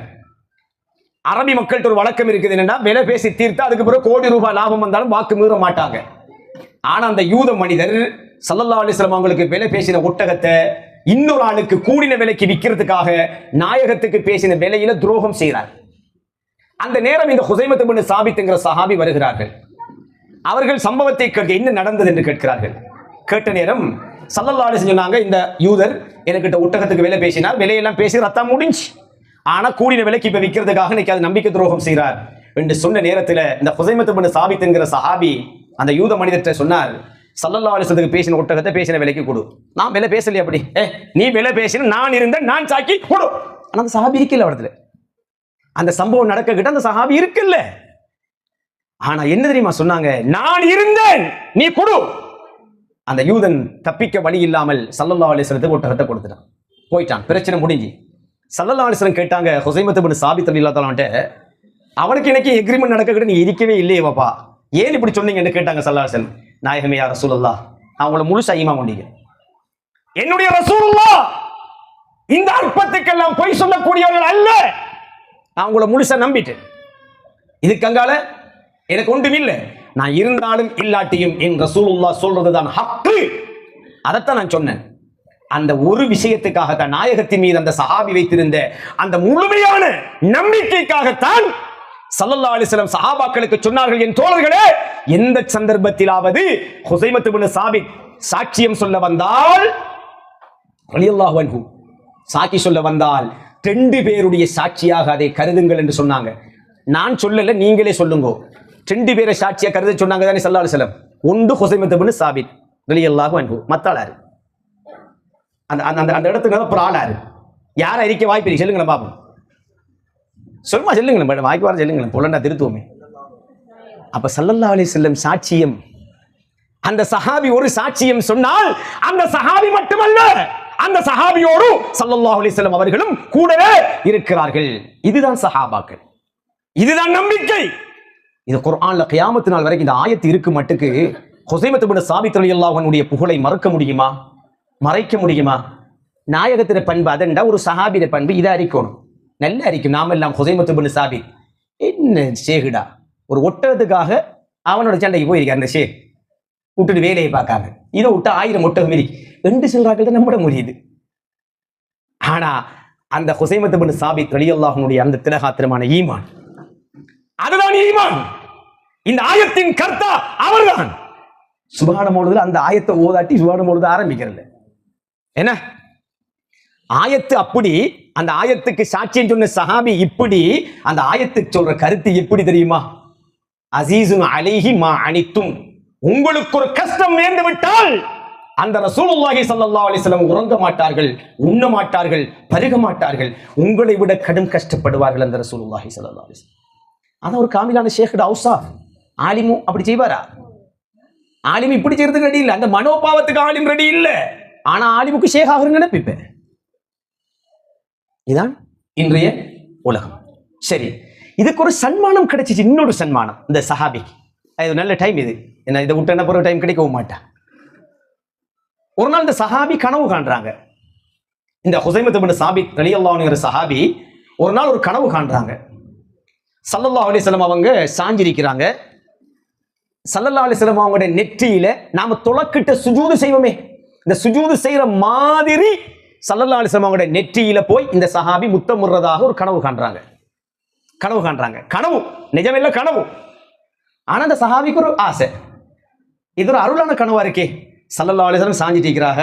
அரபி மக்கள்கிட்ட ஒரு வழக்கம் இருக்குது, என்னன்னா விலை பேசி தீர்த்தா அதுக்கு பிறகு கோடி ரூபாய் லாபம் வந்தாலும் வாக்கு மீற மாட்டாங்க. ஆனா அந்த யூத மனிதர் ஸல்லல்லாஹு அலைஹி வஸல்லம் அவங்களுக்கு விலை பேசின ஒட்டகத்தை இன்னொரு ஆளுக்கு கூடின விலைக்கு விற்கிறதுக்காக நாயகத்துக்கு பேசின விலையில துரோகம் செய்கிறார். அந்த நேரம் இந்த ஹுசைமத் இப்னு சாபித் என்கிற சஹாபி வருகிறார்கள். அவர்கள் சம்பவத்தை கேட்க என்ன நடந்தது என்று கேட்கிறார்கள். கேட்ட நேரம் ஸல்லல்லாஹு அலைஹி வஸல்லம் சொன்னாங்க, இந்த யூதர் என்கிட்ட ஒட்டகத்துக்கு விலை பேசினார், விலையெல்லாம் பேசி ரத்தம் முடிஞ்சு, ஆனா கூடின விலைக்கு இப்ப விற்கிறதுக்காக இன்னைக்கு அது நம்பிக்கை துரோகம் செய்கிறார் என்று சொன்ன நேரத்தில் இந்த ஹுசைமத் இப்னு சாபித் என்கிற சஹாபி அந்த யூத மனிதர்கிட்ட சொன்னார், ஸல்லல்லாஹு அலைஹி வஸல்லம் பேசின ஒட்டகத்தை பேசின விலைக்கு கொடு. நான் விலை பேசலையே, அப்படி நீ விலை பேசின, நான் இருந்தேன், நான் சாக்கி கொடு. ஆனா அந்த சஹாபி இருக்கல இடத்துல, அந்த சம்பவம் நடக்க கிட்ட அந்த சஹாபி இருக்குல்ல. ஆனா என்ன தெரியுமா சொன்னாங்க, நான் இருந்தேன், நீ கொடு. அந்த யூதன் தப்பிக்க வழி இல்லாமல் ஸல்லல்லாஹு அலைஹி வஸல்லம் ஒட்டகத்தை கொடுத்துட்டான், போயிட்டான், பிரச்சனை முடிஞ்சு. ஸல்லல்லாஹு அலைஹி வஸல்லம் கேட்டாங்க ஹுசைமத் இப்னு சாபித் ரலியல்லாஹு தஆலாட்ட, அவனுக்கு எனக்கு எக்ரிமெண்ட் நடக்க கிட்ட நீ இருக்கவே இல்லையே பாப்பா, ஏன் இப்படி சொன்னீங்கன்னு கேட்டாங்க ஸல்லல்லாஹு அலைஹி வஸல்லம். நாயகமே யா ரசூலுல்லாஹ், அவங்கள முழுசா ஈமான் கொண்டீங்க, என்னுடைய ரசூலுல்லாஹ் இந்த அற்பத்துக்கெல்லாம் பொய் சொல்லக்கூடியவர்கள் அல்ல, நான் உங்களை முழுசா நம்பிட்டேன், இதுக்கங்கால எனக்கு ஒன்றும் இல்லை, நான் இருந்தாலும் இல்லாட்டியும் என் ரசூலுல்லாஹ் சொல்றதுதான் ஹக்கு, அதைத்தான் நான் சொன்னேன். அந்த ஒரு விஷயத்துக்காகத்தான், நாயகத்தின் மீது அந்த சஹாபி வைத்திருந்த அந்த முழுமையான நம்பிக்கைக்காகத்தான் ஸல்லல்லாஹு அலைஹி வஸல்லம் சஹாபாக்களுக்கு சொன்னார்கள், என் தோழர்களே, எந்த சந்தர்ப்பத்திலாவது ஹுசைமத் இப்னு சாபித் சாட்சியம் சொல்ல வந்தால், ரலியல்லாஹு அன்ஹு சாட்சி சொல்ல வந்தால் 2 பேருடைய சாட்சியாக அதை கருதுங்கள் என்று சொன்னாங்க. நான் சொல்லல, நீங்களே சொல்லுங்க. 2 பேரை சாட்சியா கருத சொன்னாங்க தானே ஸல்லல்லாஹு அலைஹி வஸல்லம். ஒன்று ஹுசைமத் இப்னு சாபித் ரலியல்லாஹு அன்ஹு, மத்தாளாரு அந்த அந்த அந்த இடத்துக்கு அப்புறம் ஆளாரு யாரை அறிக்க வாய்ப்பு இல்லை, சொல்லுங்களேன் பாப்போம், சொல்லுமா சொல்லுங்களேன் மேடம், வாய்க்கு வர சொல்லுங்களேன், பொல்லண்டா திருத்துவமே. அப்ப ஸல்லல்லாஹு அலைஹி வஸல்லம் சாட்சியம், அந்த சஹாபி ஒரு சாட்சியம் சொன்னால் அந்த சஹாபி மட்டுமல்ல, அந்த சஹாபியோடு ஸல்லல்லாஹு அலைஹி வஸல்லம் அவர்களும் கூடவே இருக்கிறார்கள். இதுதான் சஹாபாக்கள், இதுதான் நம்பிக்கை. இது குர்ஆன்ல கியாமத் நாள் வரைக்கும் இந்த ஆயத்து இருக்கு மட்டுக்கு ஹுசைமத் இப்னு சாபித் ரலியல்லாஹு அன்ஹுடைய புகழை மறக்க முடியுமா, மறைக்க முடியுமா? நாயகத்தின பண்பு அதண்டா ஒரு சஹாபிய பண்பு இதை அறிக்கணும், நல்ல அறிக்கும். நாம எல்லாம் ஹுசைமத் இப்னு சாபித் என்ன ஷேகுடா, ஒரு ஒட்டகத்துக்காக அவனோட சண்டைக்கு போயிருக்காரு, அந்த ஷேக் விட்டுட்டு வேலையை பார்க்காங்க, இதை விட்டு 1000 ஒட்டகம் மீறி 2 சொல்றாக்கள் தான் நம்ப முடியுது. ஆனா அந்த ஹுசைமத் இப்னு சாபித் ரலியல்லாஹு அன்ஹுடைய அந்த திலகாத்திரமான ஈமான், அதுதான் ஈமான். இந்த ஆயத்தின் கர்த்தா அவர்தான். சுப்ஹான மௌலிதுல அந்த ஆயத்தை ஓதாட்டி சுப்ஹான மௌலிது ஆரம்பிக்கிறல்ல, என்ன ஆயத்து அப்படி, அந்த ஆயத்துக்கு சாட்சியம் சொன்ன சஹாபி இப்படி, அந்த ஆயத்துக்கு சொல்ற கருத்து எப்படி தெரியுமா? அசீசுன் அலைஹி மா அனித்தும் உங்களுக்கு ஒரு கஷ்டம் நேர்ந்து விட்டால் அந்த ரசூலுல்லாஹி ஸல்லல்லாஹு அலைஹி வஸல்லம் உறங்க மாட்டார்கள், உண்ண மாட்டார்கள், பருக மாட்டார்கள். உங்களை விட கடும் கஷ்டப்படுவார்கள் அந்த ரசூலுல்லாஹி ஸல்லல்லாஹு அலைஹி வஸல்லம். அதான் ஒரு காமிலான ஷேக் அவுசா ஆலிமு அப்படி செய்வாரா? ஆலிம் இப்படி செய்யறதுக்கு ரெடி இல்லை, அந்த மனோபாவத்துக்கு ஆலிம் ரெடி இல்லை. ஆனா ஆலிமுக்கு ஷேக் ஆகுறன்னு நினைப்பேன். இதான் இன்றைய உலகம். சரி, இதுக்கு ஒரு சன்மானம் கிடைச்சிச்சு, இன்னொரு சன்மானம் இந்த சஹாபிக்கு. இது நல்ல டைம், இது என்ன இதை விட்டு என்ன போற டைம் கிடைக்கவும் மாட்டா. ஒரு நாள் இந்த சஹாபி கனவு காண்றாங்க. இந்த ஹுசைமத் இப்னு சாபித் ரலியல்லாஹு அன்ஹு சஹாபி ஒரு நாள் ஒரு கனவு காண்றாங்க. ஸல்லல்லாஹு அலைஹி வஸல்லம் அவங்க சாஞ்சிருக்கிறாங்க. ஸல்லல்லாஹு அலைஹி வஸல்லம் அவங்களுடைய நெற்றியில நாம தொழக்கிட்ட சுஜூது செய்வோமே, இந்த சுஜூது செய்யற மாதிரி ஸல்லல்லாஹு அலைஹி வஸல்லம் அவங்களுடைய நெற்றியில போய் இந்த சஹாபி முத்தமுறதாக ஒரு கனவு காண்றாங்க. கனவு நிஜமில்ல, கனவு. ஆனா அந்த சஹாபிக்கு ஒரு ஆசை, இது ஒரு அருளான கனவா இருக்கே. ஸல்லல்லாஹு அலைஹி வஸல்லம் சாஞ்சிட்டிருக்கிறாங்க,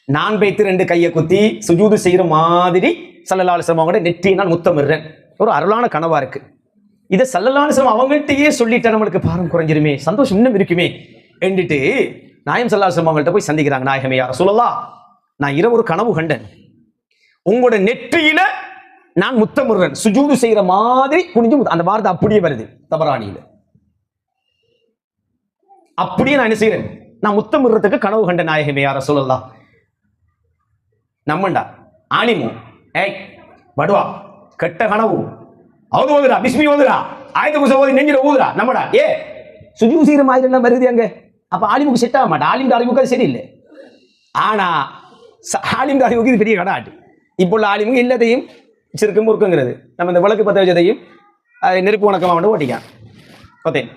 நான் வைத்து 2 கையை குத்தி சுஜூது செய்யற மாதிரி ஸல்லல்லாஹு அலைஹி வஸல்லம் அவங்களுடைய நெற்றியை நான் முத்தமிடுறேன், ஒரு அருளான கனவா இருக்கு. இதை ஸல்லல்லாஹு அலைஹி வஸல்லம் அவங்கள்ட்டயே சொல்லிட்டா நம்மளுக்கு பாரம் குறைஞ்சிருமே, சந்தோஷம் இன்னும் இருக்குமே என்றிட்டு நாயம் ஸல்லல்லாஹு அலைஹி வஸல்லம் அவங்கள்ட்ட போய் சந்திக்கிறாங்க. நாயகமே யா ரசூலல்லாஹ், நான் இரவு ஒரு கனவு கண்டேன், உங்களோட நெற்றியில நான் முத்தமிடுறேன், சுஜூது செய்யற மாதிரி குனிஞ்சு. அந்த வார்த்தை அப்படியே வருது தபரானியில. அப்படியே நான் என்ன செய்யறேன், நான் முத்தமிடுறதுக்கு கனவு கண்ட நாயகமே யா ரசூலல்லாஹ். நம்மண்டா ஆலிமு ஏய் படுவா கெட்ட கனவு அவது ஓதுரா, பிஸ்மி ஓதுரா, ஆயத்து குச ஓதி நெஞ்சில ஊதுரா. நம்மடா சுஜூது செய்யற மாதிரி எல்லாம் வருது அங்க. அப்ப ஆலிமுக்கு செட் ஆக மாட்டா, ஆலிம் அறிவுக்கு அது சரியில்லை. ஆனா ஆலிம் அறிவுக்கு இது பெரிய கடாட்டு. இப்போ உள்ள ஆலிமுக்கு எல்லாத்தையும் சிறுக்கும் முறுக்குங்கிறது. நம்ம இந்த விளக்கு பத்த வச்சதையும் நெருப்பு உணக்கம் அவன் ஓட்டிக்கான். பார்த்தேன்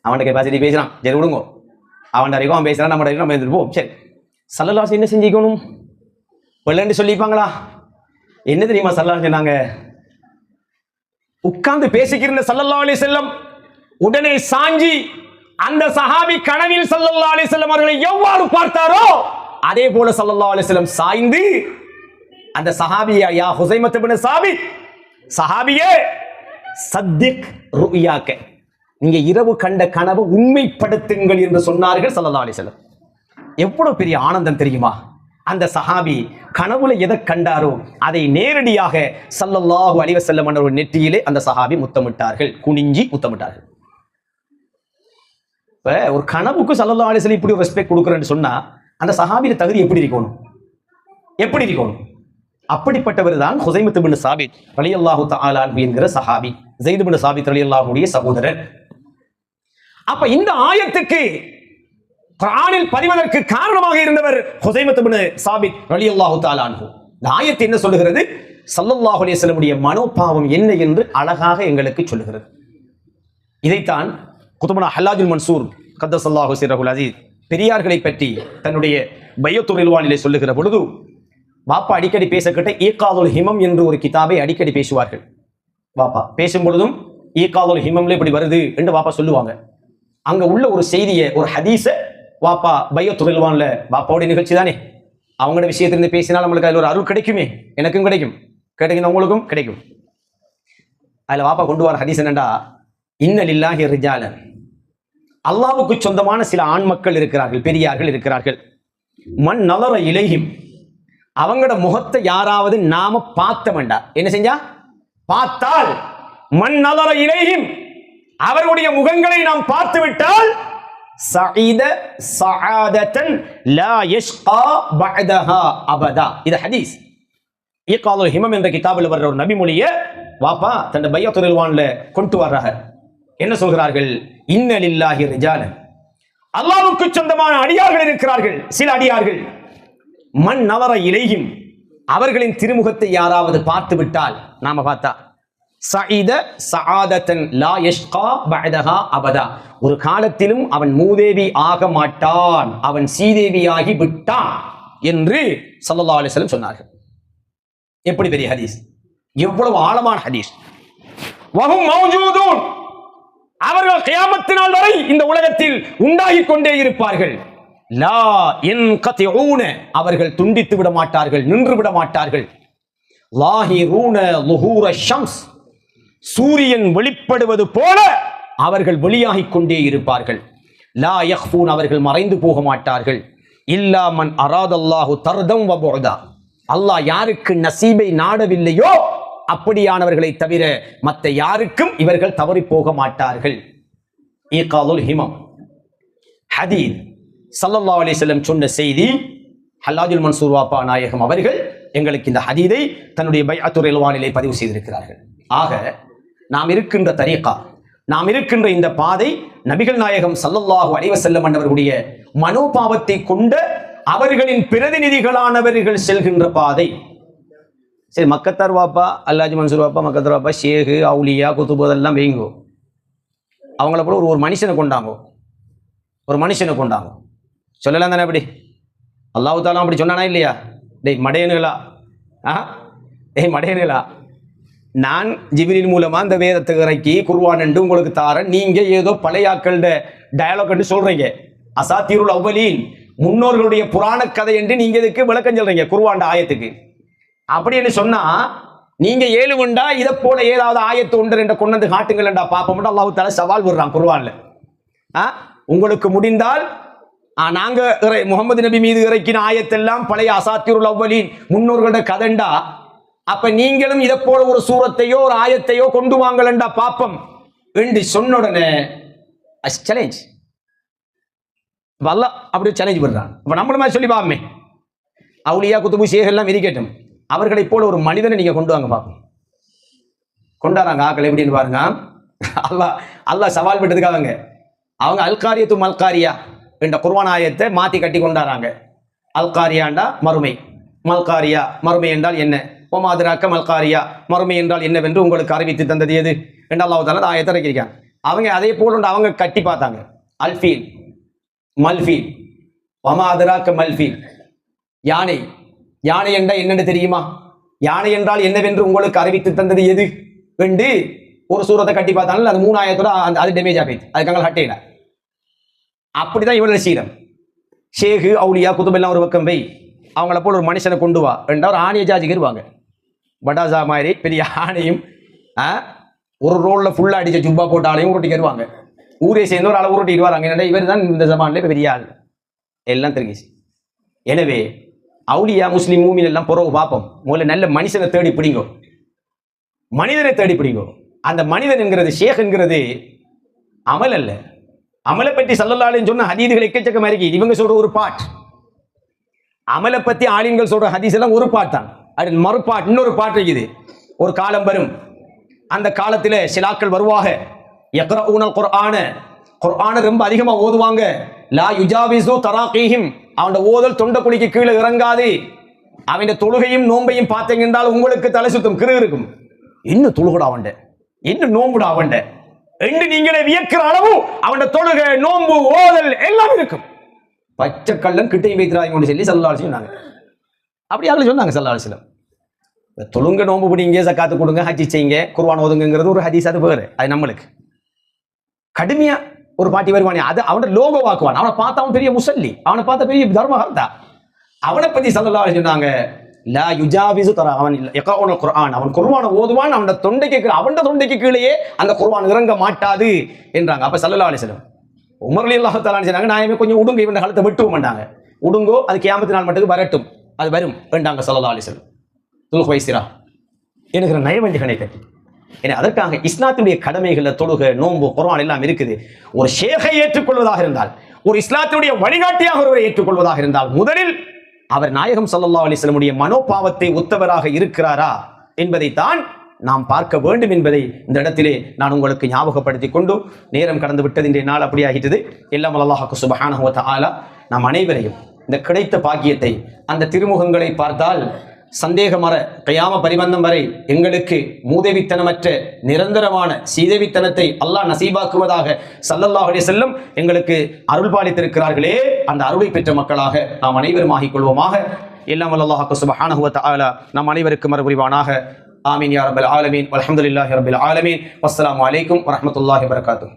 அவன்கிட்ட கெப்பாசிட்டி பேசுறான், சரி விடுங்கோ, அவன் அறிவும் அவன் பேசுறான், நம்ம நம்ம இருந்துருப்போம். சரி, ஸல்லல்லாஹு என்ன செஞ்சுக்கணும் வெள்ளன்னு சொல்லிப்பாங்களா? என்ன தெரியுமா ஸல்லல்லாஹு சொன்னாங்க? உட்கார்ந்து பேசிக்கிற ஸல்லல்லாஹு அலைஹி வஸல்லம் உடனே சாஞ்சி அந்த சஹாபி கனவில் ஸல்லல்லாஹு அலைஹி வஸல்லம் அவர்களை எவ்வாறு பார்த்தாரோ அதே போல ஸல்லல்லாஹு அலைஹி வஸல்லம் சாய்ந்து அந்த சஹாபியா, யா ஹுசைமத் இப்னு சாபித், சஹாபியே சத்திக் ருயாக்க, நீங்க இரவு கண்ட கனவு உண்மைப்படுத்துங்கள் என்று சொன்னார்கள் ஸல்லல்லாஹு அலைஹி வஸல்லம். எவ்வளவு பெரிய ஆனந்தம் தெரியுமா? அந்த சஹாபி கனவுல எதை கண்டாரோ அதை நேரடியாக ஸல்லல்லாஹு அலைஹி வஸல்லம் அவர்கள் நெற்றியிலே அந்த சஹாபி முத்தமிட்டார்கள், குனிஞ்சி முத்தமிட்டார்கள். ஒரு கனவுக்கு ஸல்லல்லாஹு அலைஹி வஸல்லம் இப்படி ஒரு ரெஸ்பெக்ட் கொடுக்குறேன்னு சொன்னா அந்த சஹாபியோட தகுதி எப்படி இருக்கணும்? அப்படிப்பட்டவர் தான் ஹுசைமத் இப்னு சாபித் ரலியல்லாஹு தஆலா அன்ஹு என்கிற சஹாபி, ஸைத் இப்னு சாபித் ரலியல்லாஹு அன்ஹுடைய சகோதரர். அப்ப இந்த ஆயத்துக்கு குர்ஆனில் பதிவதற்கு காரணமாக இருந்தவர் ஹுசைமத் இப்னு சாபித் ரலியல்லாஹு தஆலா அன்ஹு. இந்த ஆயத்து என்ன சொல்லுகிறது? ஸல்லல்லாஹு அலைஹி வஸல்லம் உடைய மனோபாவம் என்ன என்று அழகாக எங்களுக்கு சொல்லுகிறது. இதைத்தான் குதுபுனா ஹல்லாஜுல் மன்சூர் கத்தஸல்லாஹு சிர்ரஹுல் அஸீஸ் பெரியார்களை பற்றி தன்னுடைய பையத்துர் ரில்வானிலே சொல்லுகிற பொழுது, பாப்பா அடிக்கடி பேசக்கிட்ட ஈகாதுல் ஹிமம் என்று ஒரு கிதாபை அடிக்கடி பேசுவார்கள். பாப்பா பேசும் பொழுதும் ஈகாதுல் ஹிமம்ல இப்படி வருது என்று பாப்பா சொல்லுவாங்க. அங்க உள்ள ஒரு செய்தியை, ஒரு ஹதீஸ வாப்பா பையத்துர் ரில்வான்ல, பாப்பாவுடைய நிகழ்ச்சி தானே, அவங்களோட விஷயத்திலிருந்து பேசினால் நம்மளுக்கு அதில் ஒரு அருள் கிடைக்குமே, எனக்கும் கிடைக்கும், உங்களுக்கும் கிடைக்கும். அதுல வாப்பா கொண்டு வர ஹதீஸ் என்னண்டா, இன்ன லில்லாஹி ரிஜாலன், அல்லாஹ்வுக்கு சொந்தமான சில ஆண் மக்கள் இருக்கிறார்கள், பெரியார்கள் இருக்கிறார்கள். மன் நலர இலைஹிம், அவங்களோட முகத்தை யாராவது நாம பார்த்த வேண்டாம், என்ன செஞ்சா பார்த்தால், மன் நலர இலைஹிம், அவர்களுடைய முகங்களை நாம் பார்த்து விட்டால், சஈத சஆதத்தன் லா யஷ்கா பஅதஹா அபதா. இது ஹதீஸ். ஈகாதுல் ஹிமம் என்ற கிதாபில் வர்ற ஒரு நபிமொழியை வாப்பா தன் பையத்துர் ரில்வான்ல கொண்டு வர்றாங்க. என்ன சொல்கிறார்கள்? இன்ன லில்லாஹி ரிஜாலன், அல்லாஹ்வுக்கு சொந்தமான அடியார்கள் இருக்கிறார்கள், சில அடியார்கள். மன் நவர இலைஹிம், அவர்களின் திருமுகத்தை யாராவது பார்த்து விட்டால், நாம பார்த்தா, சஈத சஆதத்தன் லா யஷ்கா பஅதஹா அபதா, ஒரு காலத்திலும் அவன் மூதேவி ஆக மாட்டான், அவன் சீதேவியாகி விட்டான் என்று ஸல்லல்லாஹு அலைஹி வஸல்லம் சொன்னார்கள். எப்படி பெரிய ஹதீஸ், எவ்வளவு ஆழமான ஹதீஸ். வஹும் மௌஜூதூன், அவர்கள் கியாமத் நாள் வரை இந்த உலகத்தில் உண்டாகிக் கொண்டே இருப்பார்கள். லா யன்கதிஊன, அவர்கள் துண்டித்து விட மாட்டார்கள், நின்று விட மாட்டார்கள். லாஹிரூன லுஹூர ஷம்ஸ், சூரியன் வெளிப்படுவது போல அவர்கள் வெளியாகிக் கொண்டே இருப்பார்கள். லா யக்ஃபூன் அவர்கள் மறைந்து போக மாட்டார்கள். இல்லா மன் அராதல்லாஹு தர்தம் வ புஅதா அல்லாஹ் யாருக்கு நசீபை நாடவில்லையோ அப்படியானவர்களை தவிர மற்ற யாருக்கும் இவர்கள் தவறி போக மாட்டார்கள். ஈகாதுல் ஹிமம் ஹதீத் ஸல்லல்லாஹு அலைஹி வஸல்லம் சொன்ன செய்தி. ஹல்லாஜுல் மன்சூர் வாப்பா நாயகம் அவர்கள் எங்களுக்கு இந்த ஹதீதை தன்னுடைய பைஅத்துர் ரில்வானிலே பதிவு செய்திருக்கிறார்கள். ஆக நாம் இருக்கின்ற தரீகா, நாம் இருக்கின்ற இந்த பாதை நபிகள் நாயகம் ஸல்லல்லாஹு அலைஹி வஸல்லம் அவர்களுடைய மனோபாவத்தை கொண்ட அவர்களின் பிரதிநிதிகளானவர்கள் செல்கின்ற பாதை. சரி, மக்கத்தார் வாப்பா, அல்லாஜி மன்சூர் வாப்பா, மக்கத்தார் வாப்பா, ஷேகு, அவுலியா, குத்துபு அதெல்லாம் வைங்கோ. அவங்கள போல ஒரு மனுஷனை கொண்டாங்கோ, ஒரு மனுஷனை கொண்டாங்க. சொல்லலாம் தானே அப்படி? அல்லாஹ் தாலா அப்படி சொன்னானா இல்லையா? டேய் மடையனுகளா, டேய் மடையனுகளா, நான் ஜிப்ரீல் மூலமா இந்த வேதத்தை இறக்கி குர்ஆன் என்று உங்களுக்கு தாரேன், நீங்க ஏதோ பழையாக்களோட டயலாக் என்று சொல்றீங்க. அசாத்தீருல் அவ்வலீன், முன்னோர்களுடைய புராண கதை என்று நீங்க இதுக்கு விளக்கம் சொல்றீங்க குர்ஆன் ஆயத்துக்கு. அப்படி என்று சொன்னா நீங்க 7 உண்டா இதை போல ஏதாவது ஆயத்து ஒன்று என்ற கொண்டு வந்து காட்டுங்கள் என்றா பாப்போம். அல்லாஹ் தாலா சவால் விடுறான் குர்ஆன்ல. உங்களுக்கு முடிந்தால் நாங்க முகமது நபி மீது இறக்கின ஆயத்தெல்லாம் பழைய அசாத்திருல் அவ்வலீன் முன்னோர்களோட கதண்டா, அப்ப நீங்களும் இதை போல ஒரு சூரத்தையோ ஒரு ஆயத்தையோ கொண்டு வாங்கலண்டா பாப்பம் என்று சொன்ன உடனே சேலஞ்ச் வல்ல அப்படி சேலஞ்ச் பண்றான். அப்ப நம்மள மாதிரி சொல்லி பாப்போமே, அவுலியா குத்துபு ஷேக் எல்லாம் இருக்கட்டும், அவர்களை போல ஒரு மனிதனை நீங்க கொண்டு வாங்க பாப்போம். கொண்டாடுறாங்க ஆக்கள் எப்படின்னு பாருங்க. அல்லாஹ் சவால் விட்டதுக்காக அவங்க அல்காரியத்து மல்காரியா என்ற குர்ஆன் ஆயத்தை மாத்தி கட்டி கொண்டாடுறாங்க. அல்காரியாண்டா மறுமை, மல்காரியா மறுமை என்றால் என்ன, ஒமாதிராக்க மல்காரியா மறுமை என்றால் என்னவென்று உங்களுக்கு அறிவித்து தந்தது எது என்று அல்லாஹ் தஆலா ஆயத்தை இறக்கியிருக்காங்க. அவங்க அதே போல அவங்க கட்டி பார்த்தாங்க. அல்ஃபீல் மல்ஃபீல், ஒமாதிராக்க மல்ஃபீல், யானை. யானை என்றால் என்னென்னு தெரியுமா? யானை என்றால் என்னவென்று உங்களுக்கு அறிவித்து தந்தது எது என்று ஒரு சூரத்தை கட்டி பார்த்தாலும் அது 3 ஆயத்தோட அது டேமேஜ் ஆகிடுது, அதுக்காக ஹட்டேல. அப்படிதான் இவரோட சீரம். ஷேகு, அவுலியா, குதுபெல்லாம் ஒரு பக்கம் வை, அவங்கள போல ஒரு மனுஷனை கொண்டு வா ரெண்டா ஒரு ஆணைய ஜாஜிக்கிருவாங்க. பட்டாசா மாதிரி பெரிய ஆணையும் ஒரு ரோல்ல ஃபுல்லா அடிச்ச ஜுப்பா போட்ட ஆளையும் உருட்டிக்கிடுவாங்க. ஊரே சேர்ந்து ஒரு ஆளை உருட்டிட்டு வராங்க. என்னடா இவர் தான் இந்த ஜமான்ல பெரிய ஆள் எல்லாம் தெரிஞ்சிச்சு. எனவே அவுலியா முஸ்லிம் மூமின் எல்லாம் புறவு பார்ப்போம். முதல்ல நல்ல மனுஷனை தேடி பிடிங்கோ, மனிதனை தேடி பிடிங்கோ. அந்த மனிதன் என்கிறது ஷேக் என்கிறது அமல் அல்ல. அமலை பற்றி ஸல்லல்லாஹு அலைஹி சொன்ன ஹதீதுகள் எக்கச்சக்கமா இருக்கு. இவங்க சொல்ற ஒரு பாட், அமலை பத்தி ஆலிம்கள் சொல்ற ஹதீஸ் எல்லாம் ஒரு பாட் தான். அது மறுபாட் இன்னொரு பாட்டு இருக்குது. ஒரு காலம் வரும், அந்த காலத்தில் சிலாக்கள் வருவாங்க, யக்ரஊனல் குர்ஆன, குர்ஆனை ரொம்ப அதிகமா ஓதுவாங்க. லா யுஜாவிஸு தராகீஹிம், அவனோட ஓதல் தொண்டை குழிக்கு கீழே இறங்காது. அவன் தொழுகையும் நோன்பையும் பார்த்தீங்க என்றால் உங்களுக்கு தலை சுத்தம் கிரு இருக்கும். இன்னும் தொழுகடா அவன்ட, இன்னும் நோம்புடா அவன்ட என்று நீங்களே வியக்கிற அளவு அவனோட தொழுகை நோம்பு ஓதல் எல்லாம் இருக்கும். பச்சை கள்ளன் கிட்டையும் வைக்கிறாங்க சொல்லி ஸல்லல்லாஹு அலைஹி சொன்னாங்க. அப்படி அவர்கள் சொன்னாங்க ஸல்லல்லாஹு அலைஹி வஸல்லம். தொழுங்க நோம்பு பிடிங்க, ஜக்காத்து கொடுங்க, ஹஜ்ஜி செய்யுங்க, குர்ஆன் ஓதுங்கிறது ஒரு ஹதீஸ், அது வேறு. அது நம்மளுக்கு கடுமையா ஒரு பாட்டி வருவானே, அது அவனோட லோகோ வாக்குவான். அவனை பார்த்து அவன் பெரிய முசல்லி, அவனை பார்த்த பெரிய தர்மஹர்தா. அவனை பத்தி ஸல்லல்லாஹு அலைஹி சொன்னாங்க, லா யுஜாவிஸு தரா, அவன் யக்ரஊனல் குர்ஆன், அவன் குர்ஆனை ஓதுவான், அவனோட தொண்டைக்கு கீழேயே அந்த குர்ஆன் இறங்க மாட்டாது என்றாங்க. அப்ப ஸல்லல்லாஹு அலைஹி வஸல்லம் உமர் ரலியல்லாஹு தஆலா சொன்னாங்க, நான் கொஞ்சம் உடுங்க, இவன் கழுத்தை வெட்டுவோம் மாட்டாங்க, உடுங்கோ, அது கியாமத்து நாள் மட்டும் வரட்டும், அது வரும் என்றாங்க ஸல்லல்லாஹு அலைஹி வஸல்லம். துல்ஹுவைசிரா எனக்கு நயவஞ்சகனை கட்டி. ஏன்னா அதற்காக இஸ்லாத்துடைய கடமைகளில் தொழுகை, நோன்பு, குர்ஆன் எல்லாம் இருக்குது. ஒரு ஷேகை ஏற்றுக்கொள்வதாக இருந்தால், ஒரு இஸ்லாத்துடைய வழிகாட்டியாக ஒருவரை ஏற்றுக்கொள்வதாக இருந்தால், முதலில் அவர் நாயகம் ஸல்லல்லாஹு அலைஹி வஸல்லம் உடைய மனோபாவத்தை ஒத்தவராக இருக்கிறாரா என்பதைத்தான் நாம் பார்க்க வேண்டும் என்பதை இந்த இடத்திலே நான் உங்களுக்கு ஞாபகப்படுத்திக் கொண்டு, நேரம் கடந்து விட்டது, இன்றைய நாள் அப்படியாகிட்டது. எல்லாம் அல்லாஹ் சுப்ஹானஹு வ தஆலா நாம் அனைவரையும் இந்த கிடைத்த பாக்கியத்தை, அந்த திருமுகங்களை பார்த்தால் சந்தேகமற கியாம பரிபந்தம் வரை எங்களுக்கு மூதேவித்தனமற்ற நிரந்தரமான சீதேவித்தனத்தை அல்லாஹ் நசீபாக்குவதாக ஸல்லல்லாஹு அலைஹி வஸல்லம் எங்களுக்கு அருள் பாலித்திருக்கிறார்களே, அந்த அருளை பெற்ற மக்களாக நாம் அனைவரும் ஆகிக் கொள்வோமாக. எல்லாம் அல்லாஹ் சுப்ஹானஹு வ தஆலா நம் அனைவருக்கும் அருள்புரிவானாக. ஆமீன் யா ரப்பல் ஆலமீன். வல்ஹம்துலில்லாஹி ரப்பில் ஆலமீன். வஸ்ஸலாமு அலைக்கும் வரஹ்மத்துல்லாஹி வபரகாத்துஹு.